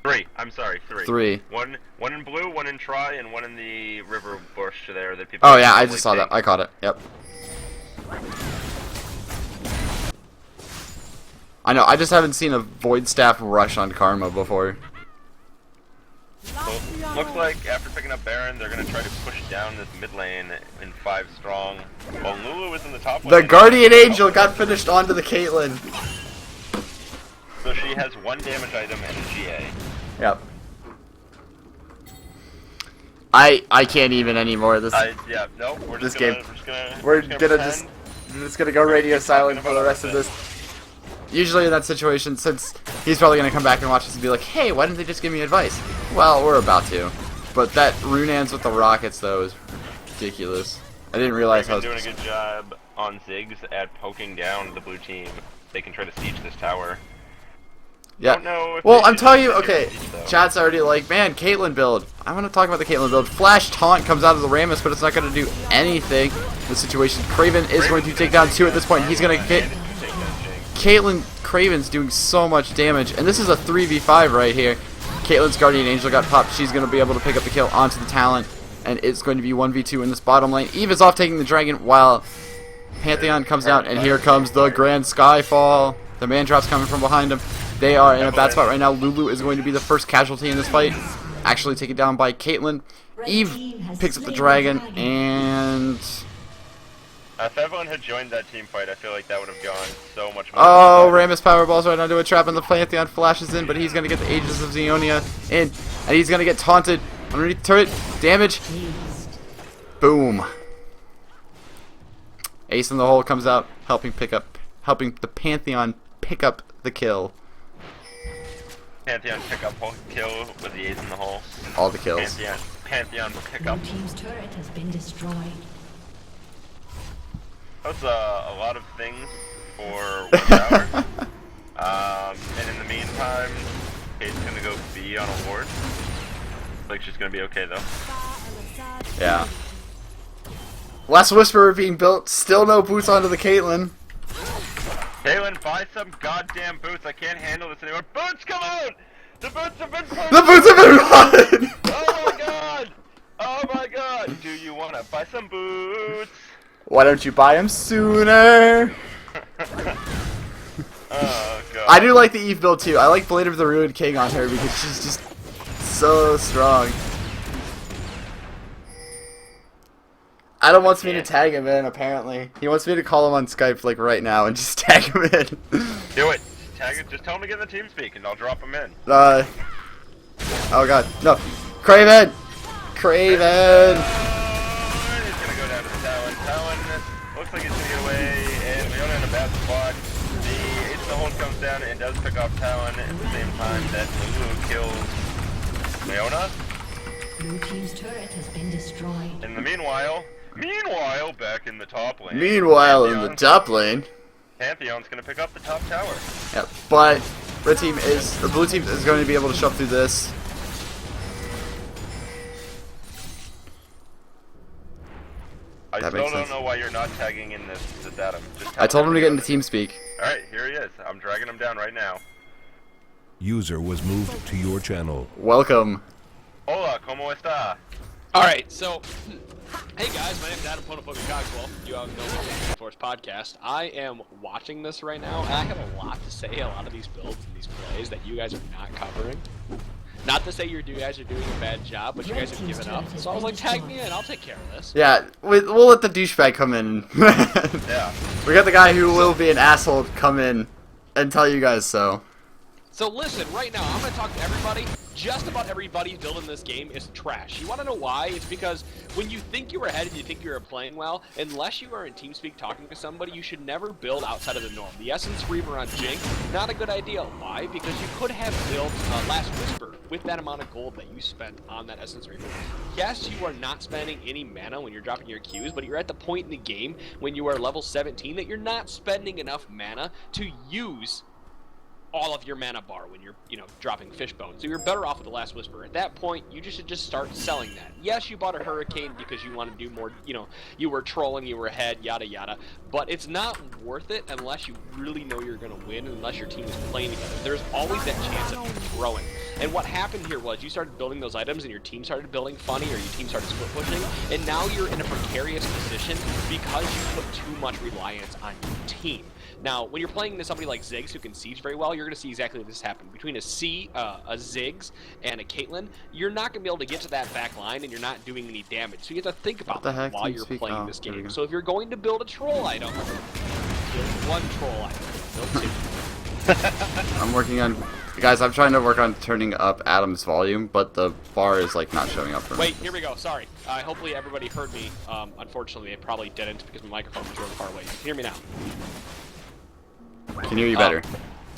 3. I'm sorry, 3. 3. One in blue, one in Tri, and one in the river bush there that people. Oh yeah, I just saw that. I caught it. Yep. I know. I just haven't seen a Void Staff rush on Karma before. So, looks like after picking up Baron, they're gonna try to push down this mid lane in 5 strong. While Lulu is in the top lane. The Guardian Angel got finished onto the Caitlyn. So she has 1 damage item and a GA. Yep. I can't even anymore. Yeah, no, we're This just game. gonna, We're just gonna pretend. just gonna go radio silent for the rest of this. Usually in that situation, since he's probably gonna come back and watch us and be like, "Hey, why didn't they just give me advice?" Well, we're about to. But that Runans with the rockets though is ridiculous. I didn't realize how. They've been doing a good job on Ziggs at poking down the blue team. They can try to siege this tower. Yeah. Don't know if Well, they I'm should telling you, take okay, it, though. chat's already like, man, Caitlyn build. I want to talk about the Caitlyn build. Flash taunt comes out of the Rammus, but it's not going to do anything in the situation. Craven is going to take down 2 at this point. He's going to get... Caitlyn Craven's doing so much damage, and this is a 3v5 right here. Caitlyn's Guardian Angel got popped. She's going to be able to pick up the kill onto the Talon, and it's going to be 1v2 in this bottom lane. Eve is off taking the Dragon while Pantheon comes down, and here comes the Grand Skyfall. The man drop's coming from behind him. They are in a bad spot right now. Lulu is going to be the first casualty in this fight. Actually taken down by Caitlyn. Eve picks up the dragon, and... If everyone had joined that team fight, I feel like that would have gone so much more. Oh, Rammus powerballs right onto a trap, and the Pantheon flashes in, but he's going to get the Aegis of Xeonia in, and he's going to get taunted underneath the turret. Damage. Boom. Ace in the hole comes out, helping the Pantheon pick up the kill. Pantheon pick up kill with the ace in the hole. All the kills. Pantheon pick up. Blue team's turret has been destroyed. That's a lot of things for 1 hour. And in the meantime, Kate's gonna go B on a ward. Like she's gonna be okay though. Yeah. Last Whisperer being built, still no boots onto the Caitlyn. Caitlyn, buy some goddamn boots. I can't handle this anymore. Boots, come out! The boots have been put. The boots have been run! Oh my god! Oh my god! Do you wanna buy some boots? Why don't you buy them sooner? Oh god. I do like the Eve build too. I like Blade of the Ruined King on her because she's just so strong. Adam wants me to tag him in, apparently. He wants me to call him on Skype, like, right now and just tag him in. Do it. Tag it. Just tell him to get in the team speak and I'll drop him in. Oh god. No. Craven! Craven! He's gonna go down to the Talon. Talon looks like he's gonna get away, and Leona in a bad spot. The Ace in the Hole comes down and does pick off Talon at the same time that Lulu kills Leona. Blue team's turret has been destroyed. In the meanwhile, back in the top lane. Meanwhile, in the top lane. Pantheon's gonna pick up the top tower. Yep, but blue team is going to be able to shove through this. I That still makes don't sense. know why you're not tagging in this Adam. Just I told him to get into TeamSpeak. Alright, here he is. I'm dragging him down right now. User was moved to your channel. Welcome. Hola, ¿cómo está? Alright, so, hey guys, my name is Adam Ponophobic Cogswell. You all know me from the Force Podcast. I am watching this right now, and I have a lot to say, a lot of these builds and these plays that you guys are not covering. Not to say you guys are doing a bad job, but you guys have given up. So I was like, tag me in, I'll take care of this. Yeah, we'll let the douchebag come in. Yeah. We got the guy who will be an asshole come in and tell you guys so. So listen, right now, I'm going to talk to everybody. Just about everybody's build in this game is trash. You want to know why? It's because when you think you're ahead and you think you're playing well, unless you are in TeamSpeak talking to somebody, you should never build outside of the norm. The Essence Reaver on Jink, not a good idea. Why? Because you could have built Last Whisper with that amount of gold that you spent on that Essence Reaver. Yes, you are not spending any mana when you're dropping your Qs, but you're at the point in the game when you are level 17 that you're not spending enough mana to use all of your mana bar when you're, dropping Fishbone. So you're better off with the Last Whisper. At that point, you just should just start selling that. Yes, you bought a Hurricane because you want to do more, you were trolling, you were ahead, yada yada. But it's not worth it unless you really know you're going to win, unless your team is playing together. There's always that chance of throwing. And what happened here was you started building those items and your team started building funny, or your team started split pushing, and now you're in a precarious position because you put too much reliance on your team. Now, when you're playing to somebody like Ziggs who can siege very well, you're going to see exactly this happen. Between a Ziggs, and a Caitlyn, you're not going to be able to get to that back line, and you're not doing any damage. So you have to think about that while you're playing this game. So if you're going to build a troll item, build one troll item, build two. I'm working on... Guys, I'm trying to work on turning up Adam's volume, but the bar is, like, not showing up for me. Wait, here we go. Sorry. Hopefully everybody heard me. Unfortunately, they probably didn't because my microphone was really far away. You can hear me now. Can hear you better.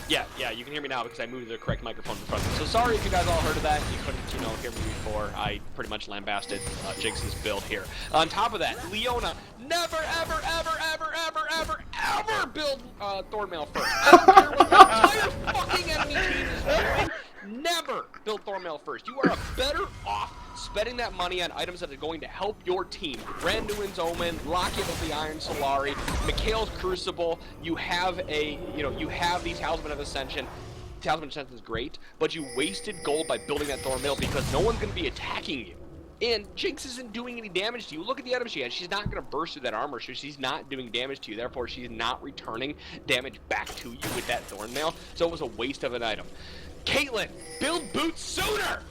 Yeah, you can hear me now because I moved the correct microphone in front of me. So sorry if you guys all heard of that. You couldn't, hear me before. I pretty much lambasted Jinx's build here. On top of that, Leona never, ever, ever, ever, ever, ever, ever build Thornmail first. I don't care what the entire fucking enemy team is doing. Never build Thornmail first. You are better off spending that money on items that are going to help your team. Randuin's Omen, Locket of the Iron Solari, Mikhail's Crucible. You have you have the Talisman of Ascension. Talisman of Ascension is great, but you wasted gold by building that Thornmail because no one's going to be attacking you. And Jinx isn't doing any damage to you. Look at the items she has. She's not going to burst through that armor, so she's not doing damage to you. Therefore, she's not returning damage back to you with that Thornmail. So it was a waste of an item. Caitlyn, build boots sooner!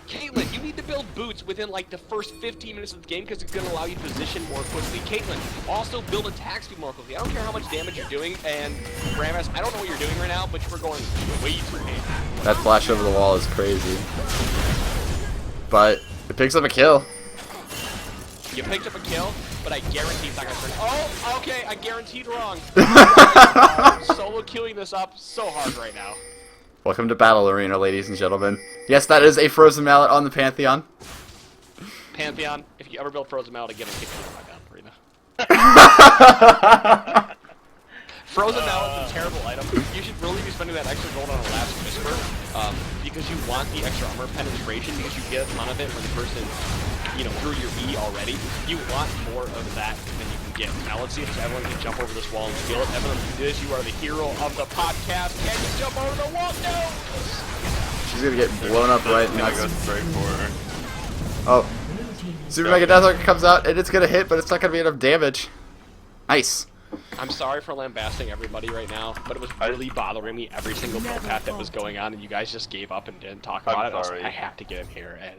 Caitlyn, you need to build boots within like the first 15 minutes of the game because it's going to allow you to position more quickly. Caitlyn, also build attack speed more quickly. I don't care how much damage you're doing, and Rammus, I don't know what you're doing right now, but you were going way too hard. That flash over the wall is crazy. But it picks up a kill. You picked up a kill, but I guarantee it's not going to turn. Oh, okay, I guaranteed wrong. You guys are solo queuing this up so hard right now. Welcome to Battle Arena, ladies and gentlemen. Yes, that is a Frozen Mallet on the Pantheon. Pantheon, if you ever build Frozen Mallet again, I'll kick you out of my Battle Arena. Frozen Mallet's a terrible item. You should really be spending that extra gold on a Last Whisper, because you want the extra armor penetration, because you get a ton of it when the person, through your E already. You want more of that than you can get. Now let's see if Evelyn can jump over this wall and steal it. Evelyn, do this. You are the hero of the podcast. Can you jump over the wall? No! She's gonna get blown up right now. Go straight for her. Oh. Super Mega Deathmark comes out, and it's gonna hit, but it's not gonna be enough damage. Nice. I'm sorry for lambasting everybody right now, but it was really bothering me every single build path that was going on, and you guys just gave up and didn't talk about it. I was like, I have to get in here. And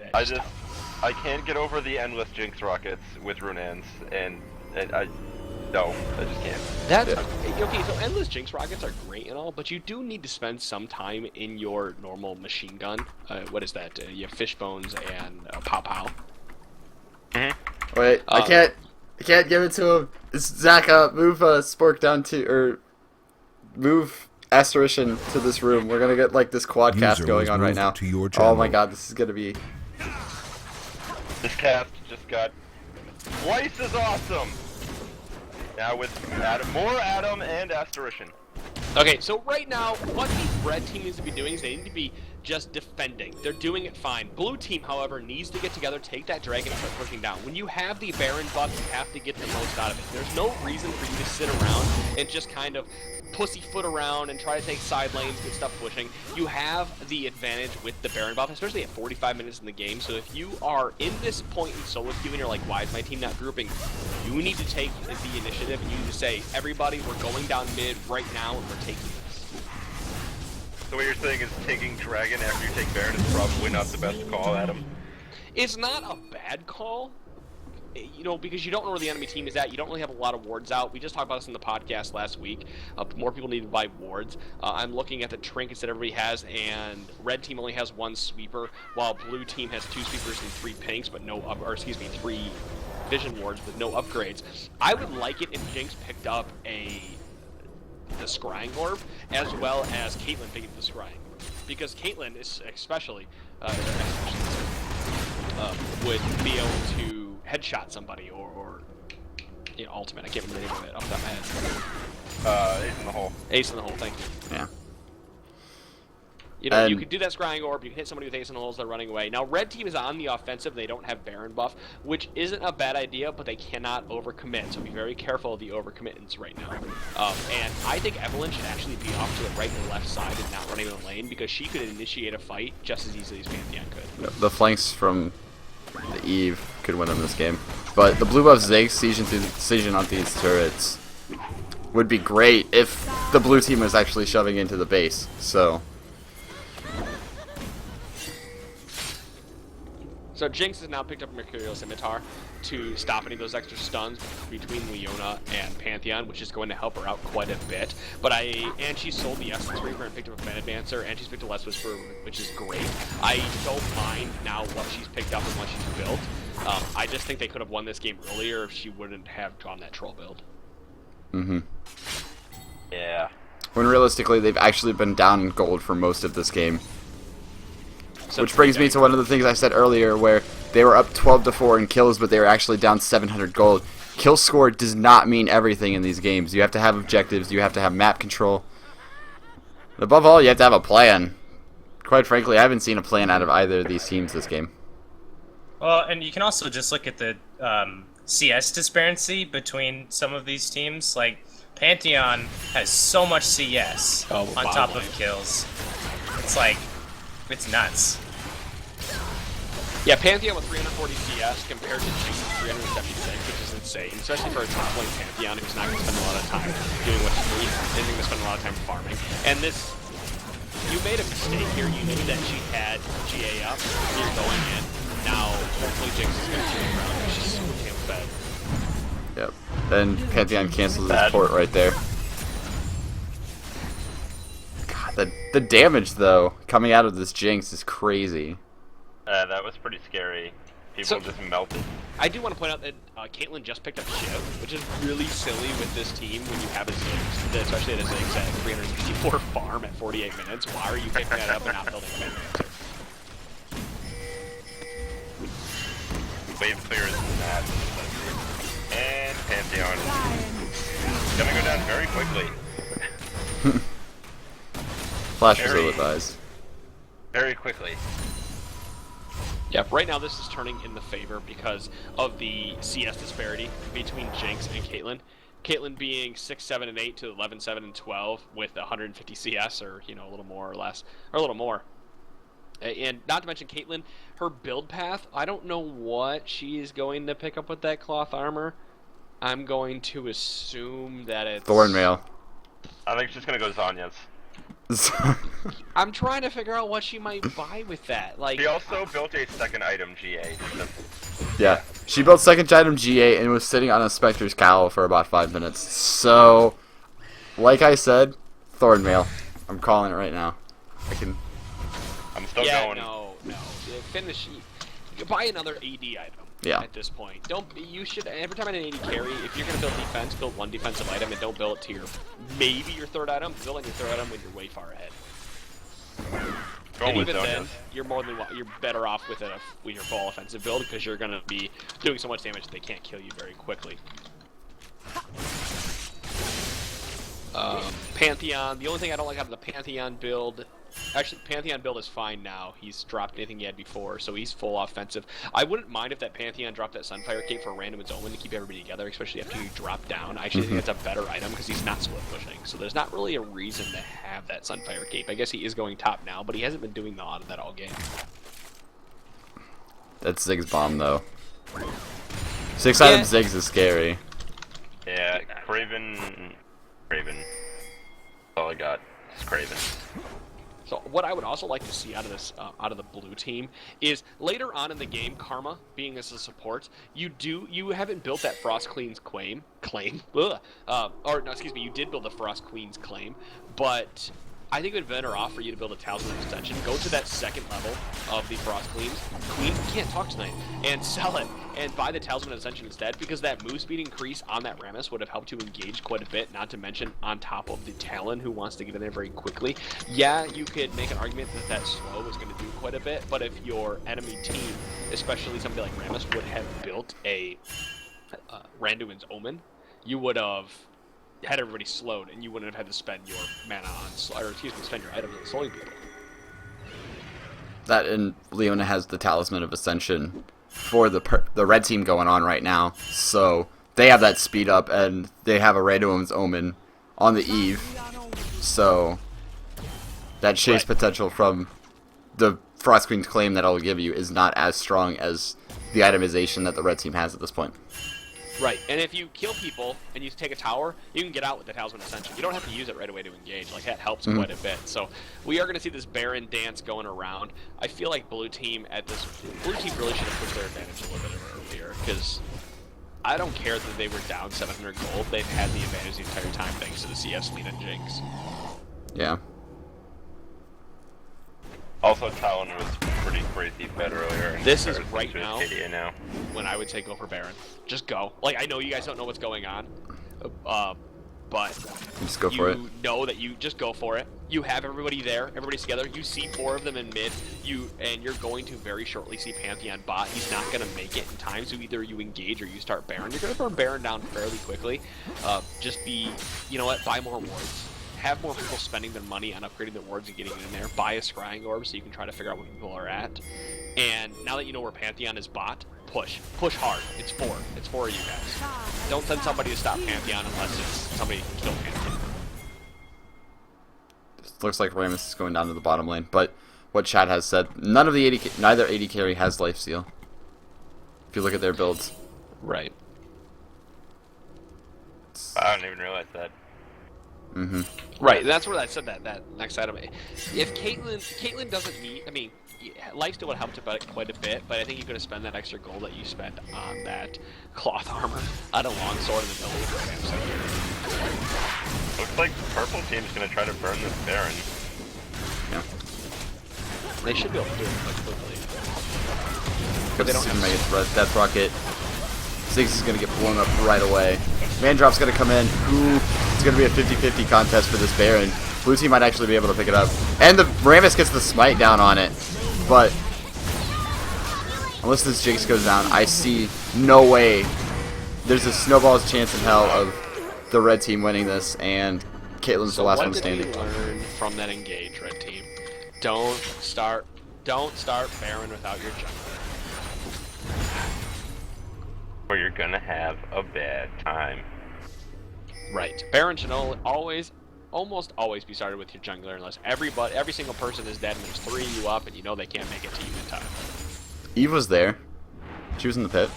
I can't get over the endless Jinx rockets with Runans, and I just can't. That's okay. So endless Jinx rockets are great and all, but you do need to spend some time in your normal machine gun. What is that? You have fish bones and pow pow. Wait, I can't give it to him. Zach, move Spork down to, or move Asterishan to this room. We're gonna get like this quad cast going on right now. Oh my god, this is gonna be. This cast just got twice as awesome. Now with more Adam and Asterishan. Okay, so right now, what the red team needs to be doing is they need to be just defending. They're doing it fine. Blue team, however, needs to get together, take that dragon, and start pushing down. When you have the Baron buff, you have to get the most out of it. There's no reason for you to sit around and just kind of pussyfoot around and try to take side lanes, get stuff pushing. You have the advantage with the Baron buff, especially at 45 minutes in the game. So if you are in this point in solo queue and you're like, why is my team not grouping? You need to take the initiative and you need to say, everybody, we're going down mid right now and we're taking this. So what you're saying is taking Dragon after you take Baron is probably not the best call, Adam? It's not a bad call, because you don't know where the enemy team is at. You don't really have a lot of wards out. We just talked about this in the podcast last week. More people need to buy wards. I'm looking at the trinkets that everybody has, and red team only has one sweeper, while blue team has 2 sweepers and 3 pinks, but 3 vision wards with no upgrades. I would like it if Jinx picked up the scrying orb, as well as Caitlyn picking up the scrying orb, because Caitlyn is especially would be able to headshot somebody or ultimate. I can't remember the name of it off the top of my head. Ace in the hole. Ace in the hole. Thank you. Yeah. You could do that scrying orb, you can hit somebody with ace in the holes, they're running away. Now, red team is on the offensive, they don't have Baron buff, which isn't a bad idea, but they cannot overcommit, so be very careful of the overcommittance right now. And I think Evelyn should actually be off to the right and left side and not running the lane, because she could initiate a fight just as easily as Pantheon could. The flanks from the Eve could win in this game. But the blue buff Ziggs Season on these turrets would be great if the blue team was actually shoving into the base, so... So Jinx has now picked up a Mercurial Scimitar to stop any of those extra stuns between Leona and Pantheon, which is going to help her out quite a bit. And she sold the Essence Reaper and picked up a Command Dancer, and she's picked a Less Whisper, which is great. I don't mind now what she's picked up and what she's built. I just think they could have won this game earlier if she wouldn't have gone that troll build. Mm-hmm. Yeah. When realistically, they've actually been down in gold for most of this game. So Which brings me to one of the things I said earlier, where they were up 12-4 in kills, but they were actually down 700 gold. Kill score does not mean everything in these games. You have to have objectives, you have to have map control. Above all, you have to have a plan. Quite frankly, I haven't seen a plan out of either of these teams this game. Well, and you can also just look at the CS disparity between some of these teams. Like, Pantheon has so much CS on top of kills. It's like, it's nuts. Yeah, Pantheon with 340 CS compared to Jinx with 376, which is insane, especially for a top lane Pantheon who's not going to spend a lot of time doing what she needs, isn't going to spend a lot of time farming. And this, you made a mistake here. You knew that she had GA up, you're going in. Now, hopefully Jinx is going to turn around because she's super camp fed. Yep. Then Pantheon cancels his port right there. God, the damage, though, coming out of this Jinx is crazy. That was pretty scary. People just melted. I do want to point out that Caitlyn just picked up Shiv, which is really silly with this team when you have a Ziggs, especially at a Ziggs at 364 farm at 48 minutes. Why are you picking that up and not building a mid? Wave clear is that. And Pantheon is gonna go down very quickly. Flash Facility buys. Very quickly. Yeah, right now this is turning in the favor because of the CS disparity between Jinx and Caitlyn. Caitlyn being 6, 7, and 8 to 11, 7, and 12 with 150 CS, or a little more or less, or a little more. And not to mention Caitlyn, her build path, I don't know what she is going to pick up with that cloth armor. I'm going to assume that it's... I Thornmail. think she's gonna go Zanya's. I'm trying to figure out what she might buy with that. Like, She also built a second item GA. Yeah, she built second item GA and was sitting on a Spectre's cowl for about 5 minutes. So, like I said, Thornmail. I'm calling it right now. I'm still going. No. Finish. You buy another AD item. Yeah. At this point, you should every time an AD carry, if you're gonna build defense, build one defensive item and don't build it to maybe your third item. Build on your third item when you're way far ahead. And even then, you're better off with your full offensive build because you're gonna be doing so much damage that they can't kill you very quickly. Pantheon. The only thing I don't like out of the Pantheon build. Actually, Pantheon build is fine now. He's dropped anything he had before, so he's full offensive. I wouldn't mind if that Pantheon dropped that Sunfire Cape for random its omen to keep everybody together, especially after you drop down. I actually think that's a better item because he's not split pushing. So there's not really a reason to have that Sunfire Cape. I guess he is going top now, but he hasn't been doing a lot of that all game. That's Ziggs bomb, though. 6 item Ziggs is scary. Yeah, Craven. That's all I got. It's Craven. So what I would also like to see out of this, out of the blue team, is later on in the game, Karma being as a support, you haven't built that Frost Queen's claim, you did build the Frost Queen's claim, but I think it would be better off for you to build a Talisman extension, go to that second level of the Frost Queen, can't talk tonight, and sell it, and buy the Talisman extension instead, because that move speed increase on that Rammus would have helped you engage quite a bit, not to mention on top of the Talon who wants to get in there very quickly. Yeah, you could make an argument that slow is going to do quite a bit, but if your enemy team, especially somebody like Rammus, would have built a Randuin's Omen, you would have had everybody slowed, and you wouldn't have had to spend your mana on, spend your items on slowing people. That and Leona has the Talisman of Ascension for the red team going on right now, so they have that speed up, and they have a Randuin's Omen on the Eve, so that chase potential from the Frost Queen's claim that I'll give you is not as strong as the itemization that the red team has at this point. Right, and if you kill people and you take a tower, you can get out with the Talisman Ascension. You don't have to use it right away to engage. Like, that helps quite a bit. So we are going to see this Baron dance going around. I feel like Blue Team really should have pushed their advantage a little bit earlier, because I don't care that they were down 700 gold. They've had the advantage the entire time thanks to the CS lead and Jinx. Yeah. Also, Talon was pretty crazy fed earlier. This is right now now when I would say go for Baron. Just go. Like, I know you guys don't know what's going on, but Just go for it. you know that you just go for it. You have everybody there, everybody's together. You see 4 of them in mid. And you're going to very shortly see Pantheon bot. He's not going to make it in time, so either you engage or you start Baron. You're going to burn Baron down fairly quickly. Just be, you know what, buy more wards. Have more people spending their money on upgrading their wards and getting in there. Buy a scrying orb so you can try to figure out where people are at. And now that you know where Pantheon is bot, push. Push hard. It's 4. It's 4 of you guys. Don't send somebody to stop Pantheon unless it's somebody who can kill Pantheon. It looks like Rammus is going down to the bottom lane, but what Chad has said, neither AD carry has lifesteal. If you look at their builds. Right. I didn't even realize that. Mm-hmm. Right, that's where I said that next item. If Caitlyn doesn't need, I mean, lifesteal would help quite a bit, but I think you're going to spend that extra gold that you spent on that cloth armor on a longsword in the middle of the ramp. Looks like purple team's gonna try to burn this Baron. Yeah. They should be able to do it quite quickly. But they don't have Death Rocket. Ziggs is going to get blown up right away. Mandrop's going to come in. Ooh, it's going to be a 50-50 contest for this Baron. Blue team might actually be able to pick it up. And the Rammus gets the smite down on it. But unless this Jinx goes down, I see no way. There's a snowball's chance in hell of the red team winning this, and Caitlyn's the last one standing. So what did we learn from that engage, red team? Don't start Baron without your jungler. Or you're gonna have a bad time. Right. Baron should almost always be started with your jungler unless every single person is dead and there's 3 of you up and you know they can't make it to you in time. Eve was there. She was in the pit.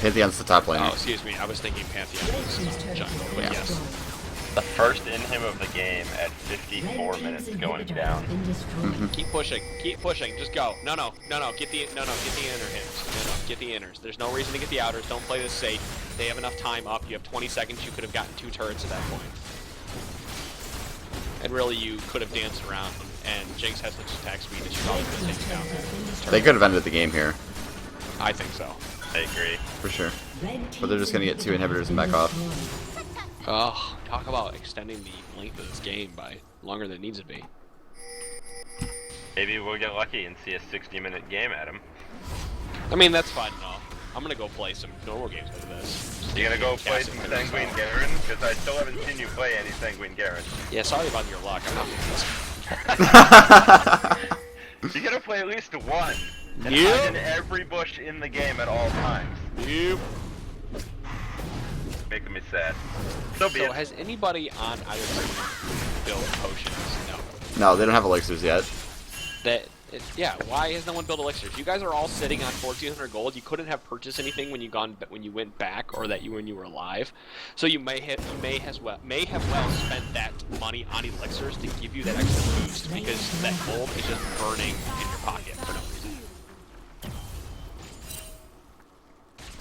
Pantheon's the top lane. Oh, excuse me. I was thinking Pantheon was jungle, but Yeah. yes. The first in him of the game at 54 minutes going down. Keep pushing. Keep pushing. Just go. No. Get the inner hits. No. Get the inners. There's no reason to get the outers. Don't play this safe. They have enough time up. You have 20 seconds. You could have gotten 2 turrets at that point. And really, you could have danced around. And Jinx has such attack speed that she's always going to take you down. They could have ended the game here, I think so. I agree. for sure. But they're just going to get 2 inhibitors and back off. Oh, talk about extending the length of this game by longer than it needs to be. Maybe we'll get lucky and see a 60-minute game at him. I mean, that's fine and all. I'm gonna go play some normal games like this. You gonna go play some Castle Sanguine Garen? Because I still haven't seen you play any Sanguine Garen. Yeah, sorry about your luck. I'm not doing this. You gotta play at least one. And Yep. hide in every bush in the game at all times. Yep. Making me sad. So be So it. has anybody on either team built potions? No. No, they don't have elixirs yet. Yeah, why has no one built elixirs? You guys are all sitting on 1,400 gold. You couldn't have purchased anything when you went back, or when you were alive. So you may have well spent that money on elixirs to give you that extra boost, because that gold is just burning in your pocket for no reason.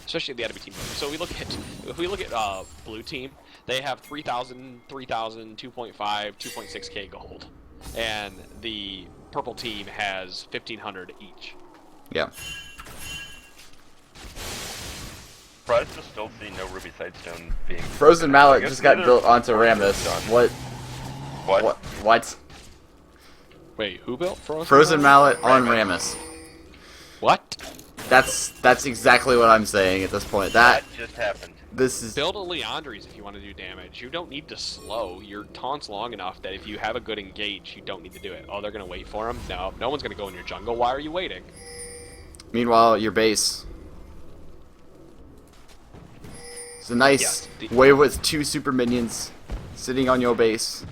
Especially the enemy team. So if we look at blue team, they have 3,000, 3,000, 2.5, 2.6k gold, and the purple team has 1,500 each. Yeah. Surprised to still see no Ruby Sidestone being... Frozen Mallet just got built onto Rammus. What? What? Wait, who built Frozen? Frozen Mallet on Rammus. What? That's exactly what I'm saying at this point. That just happened. this is Build a Leandries if you want to do damage. You don't need to slow. Your taunt's long enough that if you have a good engage, you don't need to do it. Oh, they're going to wait for him? No, no one's going to go in your jungle. Why are you waiting? Meanwhile, your base. It's a nice Yeah, wave with 2 super minions sitting on your base,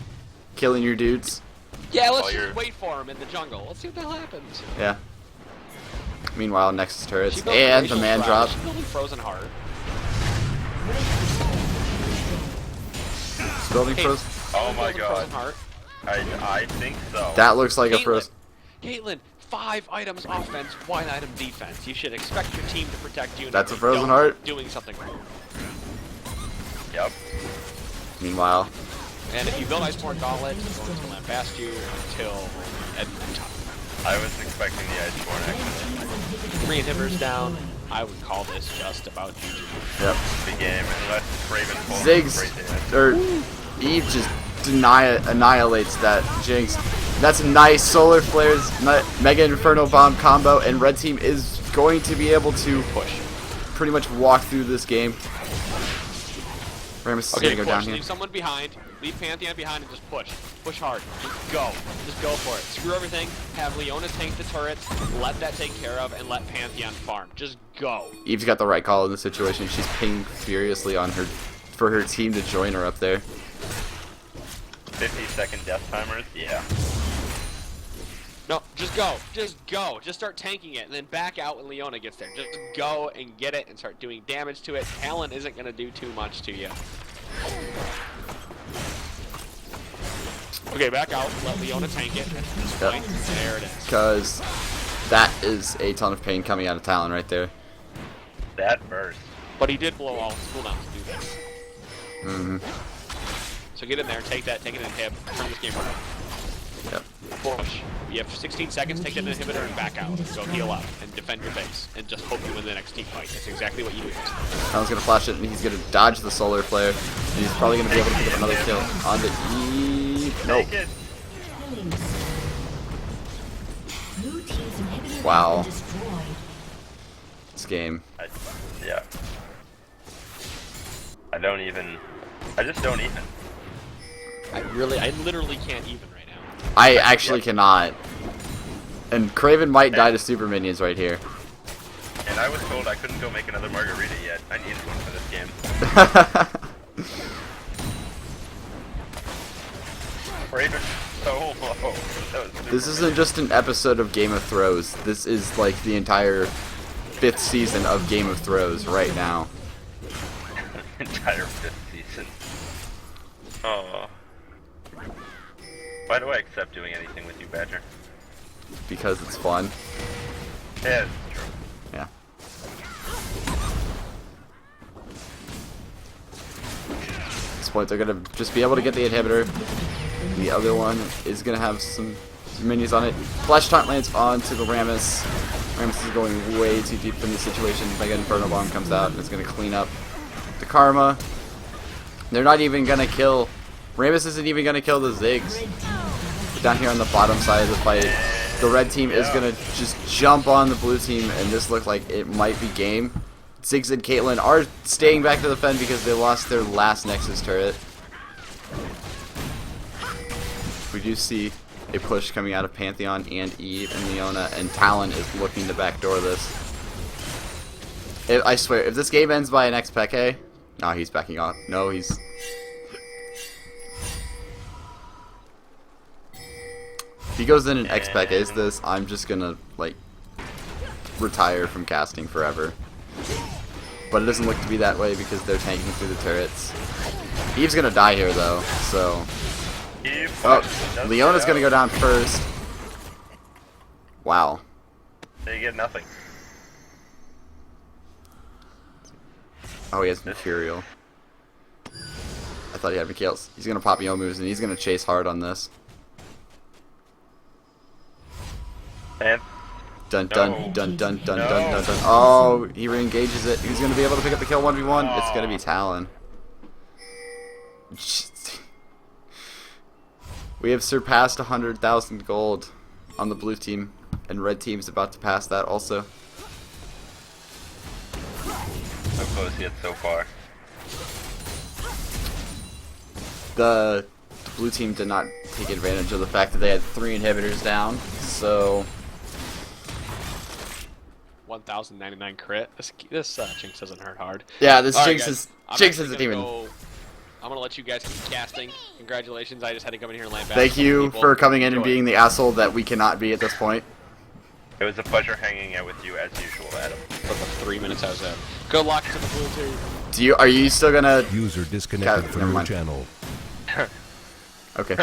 killing your dudes. Yeah, let's Oh, just you're- wait for him in the jungle. Let's see what the hell happens. Yeah. Meanwhile, Nexus turrets She built and the Glacial man Shroud. drop. She's building Frozen Heart. It's building Hey, frozen. Oh my building god. Frozen Heart. I think so. That looks like a Caitlyn, frozen. Caitlyn, 5 items offense, 1 item defense. You should expect your team to protect you. And That's if a they Frozen don't, Heart? Doing something wrong. Yep. Meanwhile, And if you build Iceborne Gauntlet, it's going to land past you until at top. I was expecting the Iceborne actually. 3 inhibitors down. I would call this just about GG. yep. The game, unless Raven pulls Ziggs or Eve just annihilates that Jinx. That's a nice Solar Flares, Mega Inferno Bomb combo, and Red Team is going to be able to Push. pretty much walk through this game. Rammus is Okay, gonna go push. down here. Leave someone behind. Leave Pantheon behind and just push. Push hard. Just go. Just go for it. Screw everything. Have Leona tank the turrets. Let that take care of, and let Pantheon farm. Just go. Eve's got the right call in the situation. She's pinging furiously on her for her team to join her up there. 50-second death timers, yeah. No, just go. Just go. Just start tanking it, and then back out when Leona gets there. Just go and get it and start doing damage to it. Talon isn't going to do too much to you. Okay, back out. Let Leona tank it. At this Yep. point, there it is. Because that is a ton of pain coming out of Talon right there. That burst. But he did blow all his cooldowns to do that. Mm-hmm. So get in there, take that, take an inhib, turn this game around. Yep. Push. You have 16 seconds, take that inhibitor and back out. Go heal up and defend your base. And just hope you win the next team fight. That's exactly what you do. Talon's gonna flash it and he's gonna dodge the Solar Flare. And he's probably gonna be able to pick up another kill on the Eve. Nope. Take it. Blue team's inhibitor Wow. has been destroyed. This game. Yeah. I just don't even. I literally can't even right now. I actually cannot. And Kraven might die to super minions right here. And I was told I couldn't go make another margarita yet. I needed one for this game. Raven so low. That was This isn't just an episode of Game of Thrones. This is like the entire 5th season of Game of Thrones right now. entire 5th season. Oh. Why do I accept doing anything with you, Badger? Because it's fun. Yeah, it's true. Yeah. At this point, they're gonna just be able to get the inhibitor. The other one is gonna have some minions on it. Flash taunt lands onto the Rammus. Rammus is going way too deep in the situation. Mega Inferno Bomb comes out and it's gonna clean up the Karma. They're not even gonna kill. Rammus isn't even gonna kill the Ziggs. But down here on the bottom side of the fight, the red team is gonna just jump on the blue team, and this looked like it might be game. Ziggs and Caitlyn are staying back to defend because they lost their last Nexus turret. We do see a push coming out of Pantheon and Eve and Leona, and Talon is looking to backdoor this. I swear, if this game ends by an X-Peke, no, he's backing off. No, he's... If he goes in and X-Pekes this, I'm just gonna, like, retire from casting forever. But it doesn't look to be that way because they're tanking through the turrets. Eve's gonna die here, though, so... Oh, Leona's gonna go down first. Wow. They get nothing. Oh, he has Mercurial. I thought he had Mikhail's. He's gonna pop Yo moves and he's gonna chase hard on this. And Dun dun dun dun dun dun dun dun. Oh, he re-engages it. He's gonna be able to pick up the kill 1v1. It's gonna be Talon. We have surpassed 100,000 gold on the blue team, and red team's about to pass that also. so close yet so far. The blue team did not take advantage of the fact that they had 3 inhibitors down, so 1,099 crit. This Jinx doesn't hurt hard. yeah, this All right, Jinx guys. is I'm Jinx actually isn't even. I'm gonna let you guys keep casting. Congratulations! I just had to come in here and land back. Thank Some you people for coming in and enjoy. being the asshole that we cannot be at this point. It was a pleasure hanging out with you as usual, Adam. For the 3 minutes I was there. Good luck to the blue team. Are you still gonna? User disconnected God, from never your mind. channel. Okay.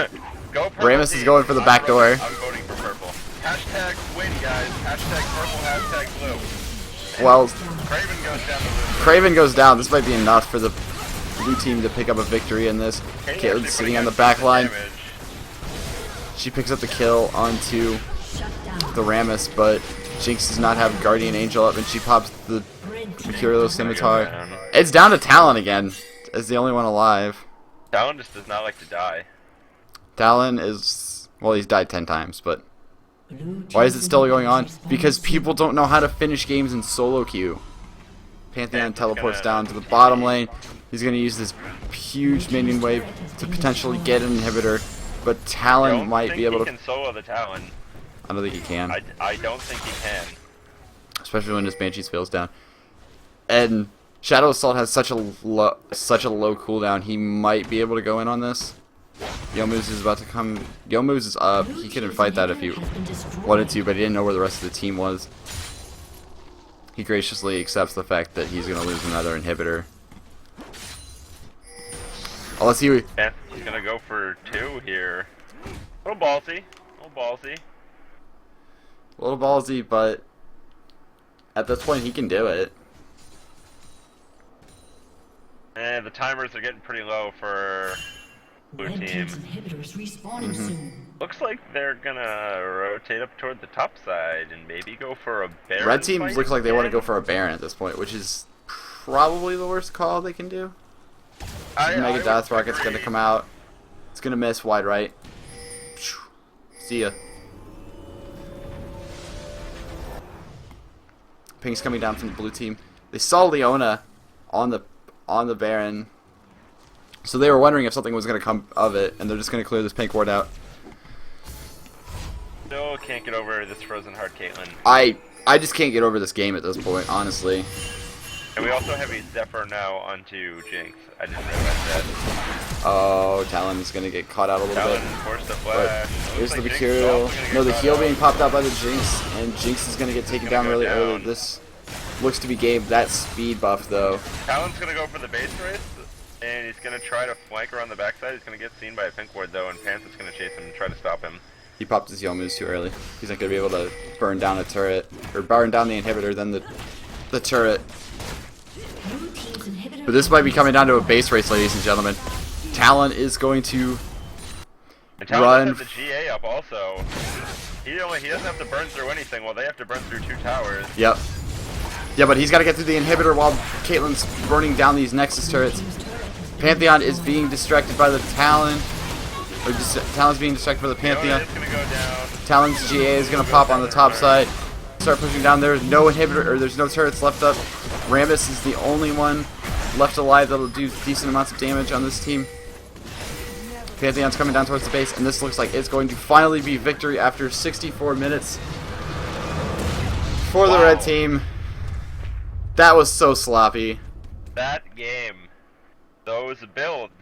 Go purple Ramus is team. going for the back door. I'm voting for purple. Hashtag win, guys. Hashtag purple, hashtag blue. Well, Craven goes down the blue. Craven goes down. This might be enough for the blue team to pick up a victory in this. Kane's actually Caitlin's sitting putting on the out back decent line. damage. She picks up the kill onto the Ramus, but Jinx does not have Guardian Angel up, and she pops the Mercurial Scimitar. down. It's down to Talon again, as the only one alive. Talon just does not like to die. Talon is, well, he's died 10 times, but why is it still going on? Because people don't know how to finish games in solo queue. Pantheon teleports down to the bottom lane. He's going to use this huge minion wave to potentially get an inhibitor, but Talon Don't might think be able he to. can solo the Talon. I don't think he can, I don't think he can. especially when his Banshee spills down. And Shadow Assault has such a low cooldown. He might be able to go in on this. Yomu's is about to come. Yomu's is up. He couldn't fight that if he wanted to, but he didn't know where the rest of the team was. He graciously accepts the fact that he's going to lose another inhibitor. Oh, let's see. Yeah, he's gonna go for 2 here. Little ballsy. Little ballsy. A little ballsy, but at this point he can do it. And the timers are getting pretty low for blue Red team. team's inhibitors respawning soon. Looks like they're gonna rotate up toward the top side and maybe go for a Baron Red team fight looks like they want to go again. for a Baron at this point, which is probably the worst call they can do. I Mega would Death Rocket's agree. gonna come out. It's gonna miss wide right. See ya. Ping's coming down from the blue team. They saw Leona on the Baron, so they were wondering if something was gonna come of it, and they're just gonna clear this pink ward out. Still can't get over this frozen heart, Caitlyn. I just can't get over this game at this point, honestly. And we also have a Zephyr now onto Jinx. I didn't realize that. Oh, Talon's gonna get caught out a little Talon bit. forced the But flash. here's the Looks like Jinx is Mercurial. also gonna No, get the caught heal out. being popped out by the Jinx, and Jinx is gonna get taken down go really down. early. This looks to be game that speed buff though. Talon's gonna go for the base race, and he's gonna try to flank around the backside. He's gonna get seen by a pink ward though, and Panther's gonna chase him and try to stop him. He popped his Yomu's too early. He's not gonna be able to burn down a turret or burn down the inhibitor, then the turret. Blue team's inhibitor But this might be coming down to a base race, ladies and gentlemen. Talon is going to And Talon run. does have the GA up also. He doesn't have to burn through anything. Well, they have to burn through 2 towers. Yep. Yeah, but he's got to get through the inhibitor while Caitlyn's burning down these Nexus turrets. Pantheon is being distracted by the Talon. Or Talon's being distracted by the Pantheon. Leona is gonna go down. Talon's GA is going to pop on the top side. Start pushing down. There's no inhibitor, or there's no turrets left up. Ramus is the only one left alive that'll do decent amounts of damage on this team. Pantheon's coming down towards the base, and this looks like it's going to finally be victory after 64 minutes for the red team. That was so sloppy. That game. Those builds.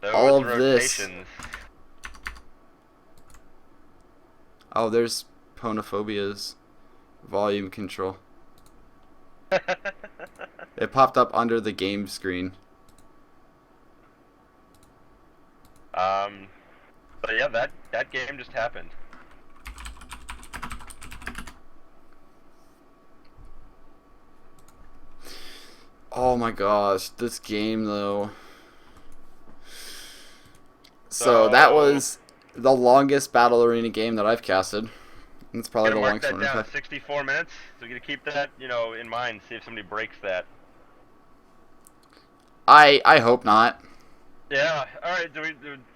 Those All of this. rotations. Oh, there's Ponophobia's volume control. It popped up under the game screen. But yeah, that game just happened. Oh my gosh, this game though. So that was the longest Battle Arena game that I've casted. It's probably the Gonna mark longest that one. I've down. had. 64 minutes. So we're gonna keep that, in mind. See if somebody breaks that. I hope not. Yeah. All right. Do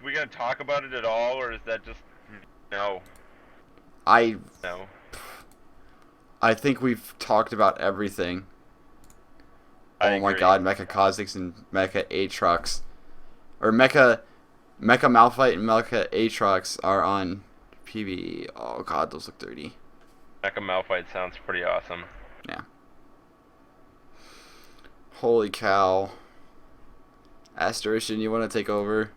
we gonna talk about it at all, or is that just no? I No. think we've talked about everything. I Oh my agree. god, Mecha Kha'Zix and Mecha Aatrox. Or Mecha Malphite and Mecha Aatrox are on PvE. Oh god, those look dirty. Mecha Malphite sounds pretty awesome. Yeah. Holy cow. Asterishan, you want to take over?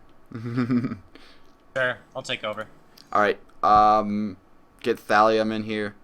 Sure, I'll take over. Alright, get Thallium in here.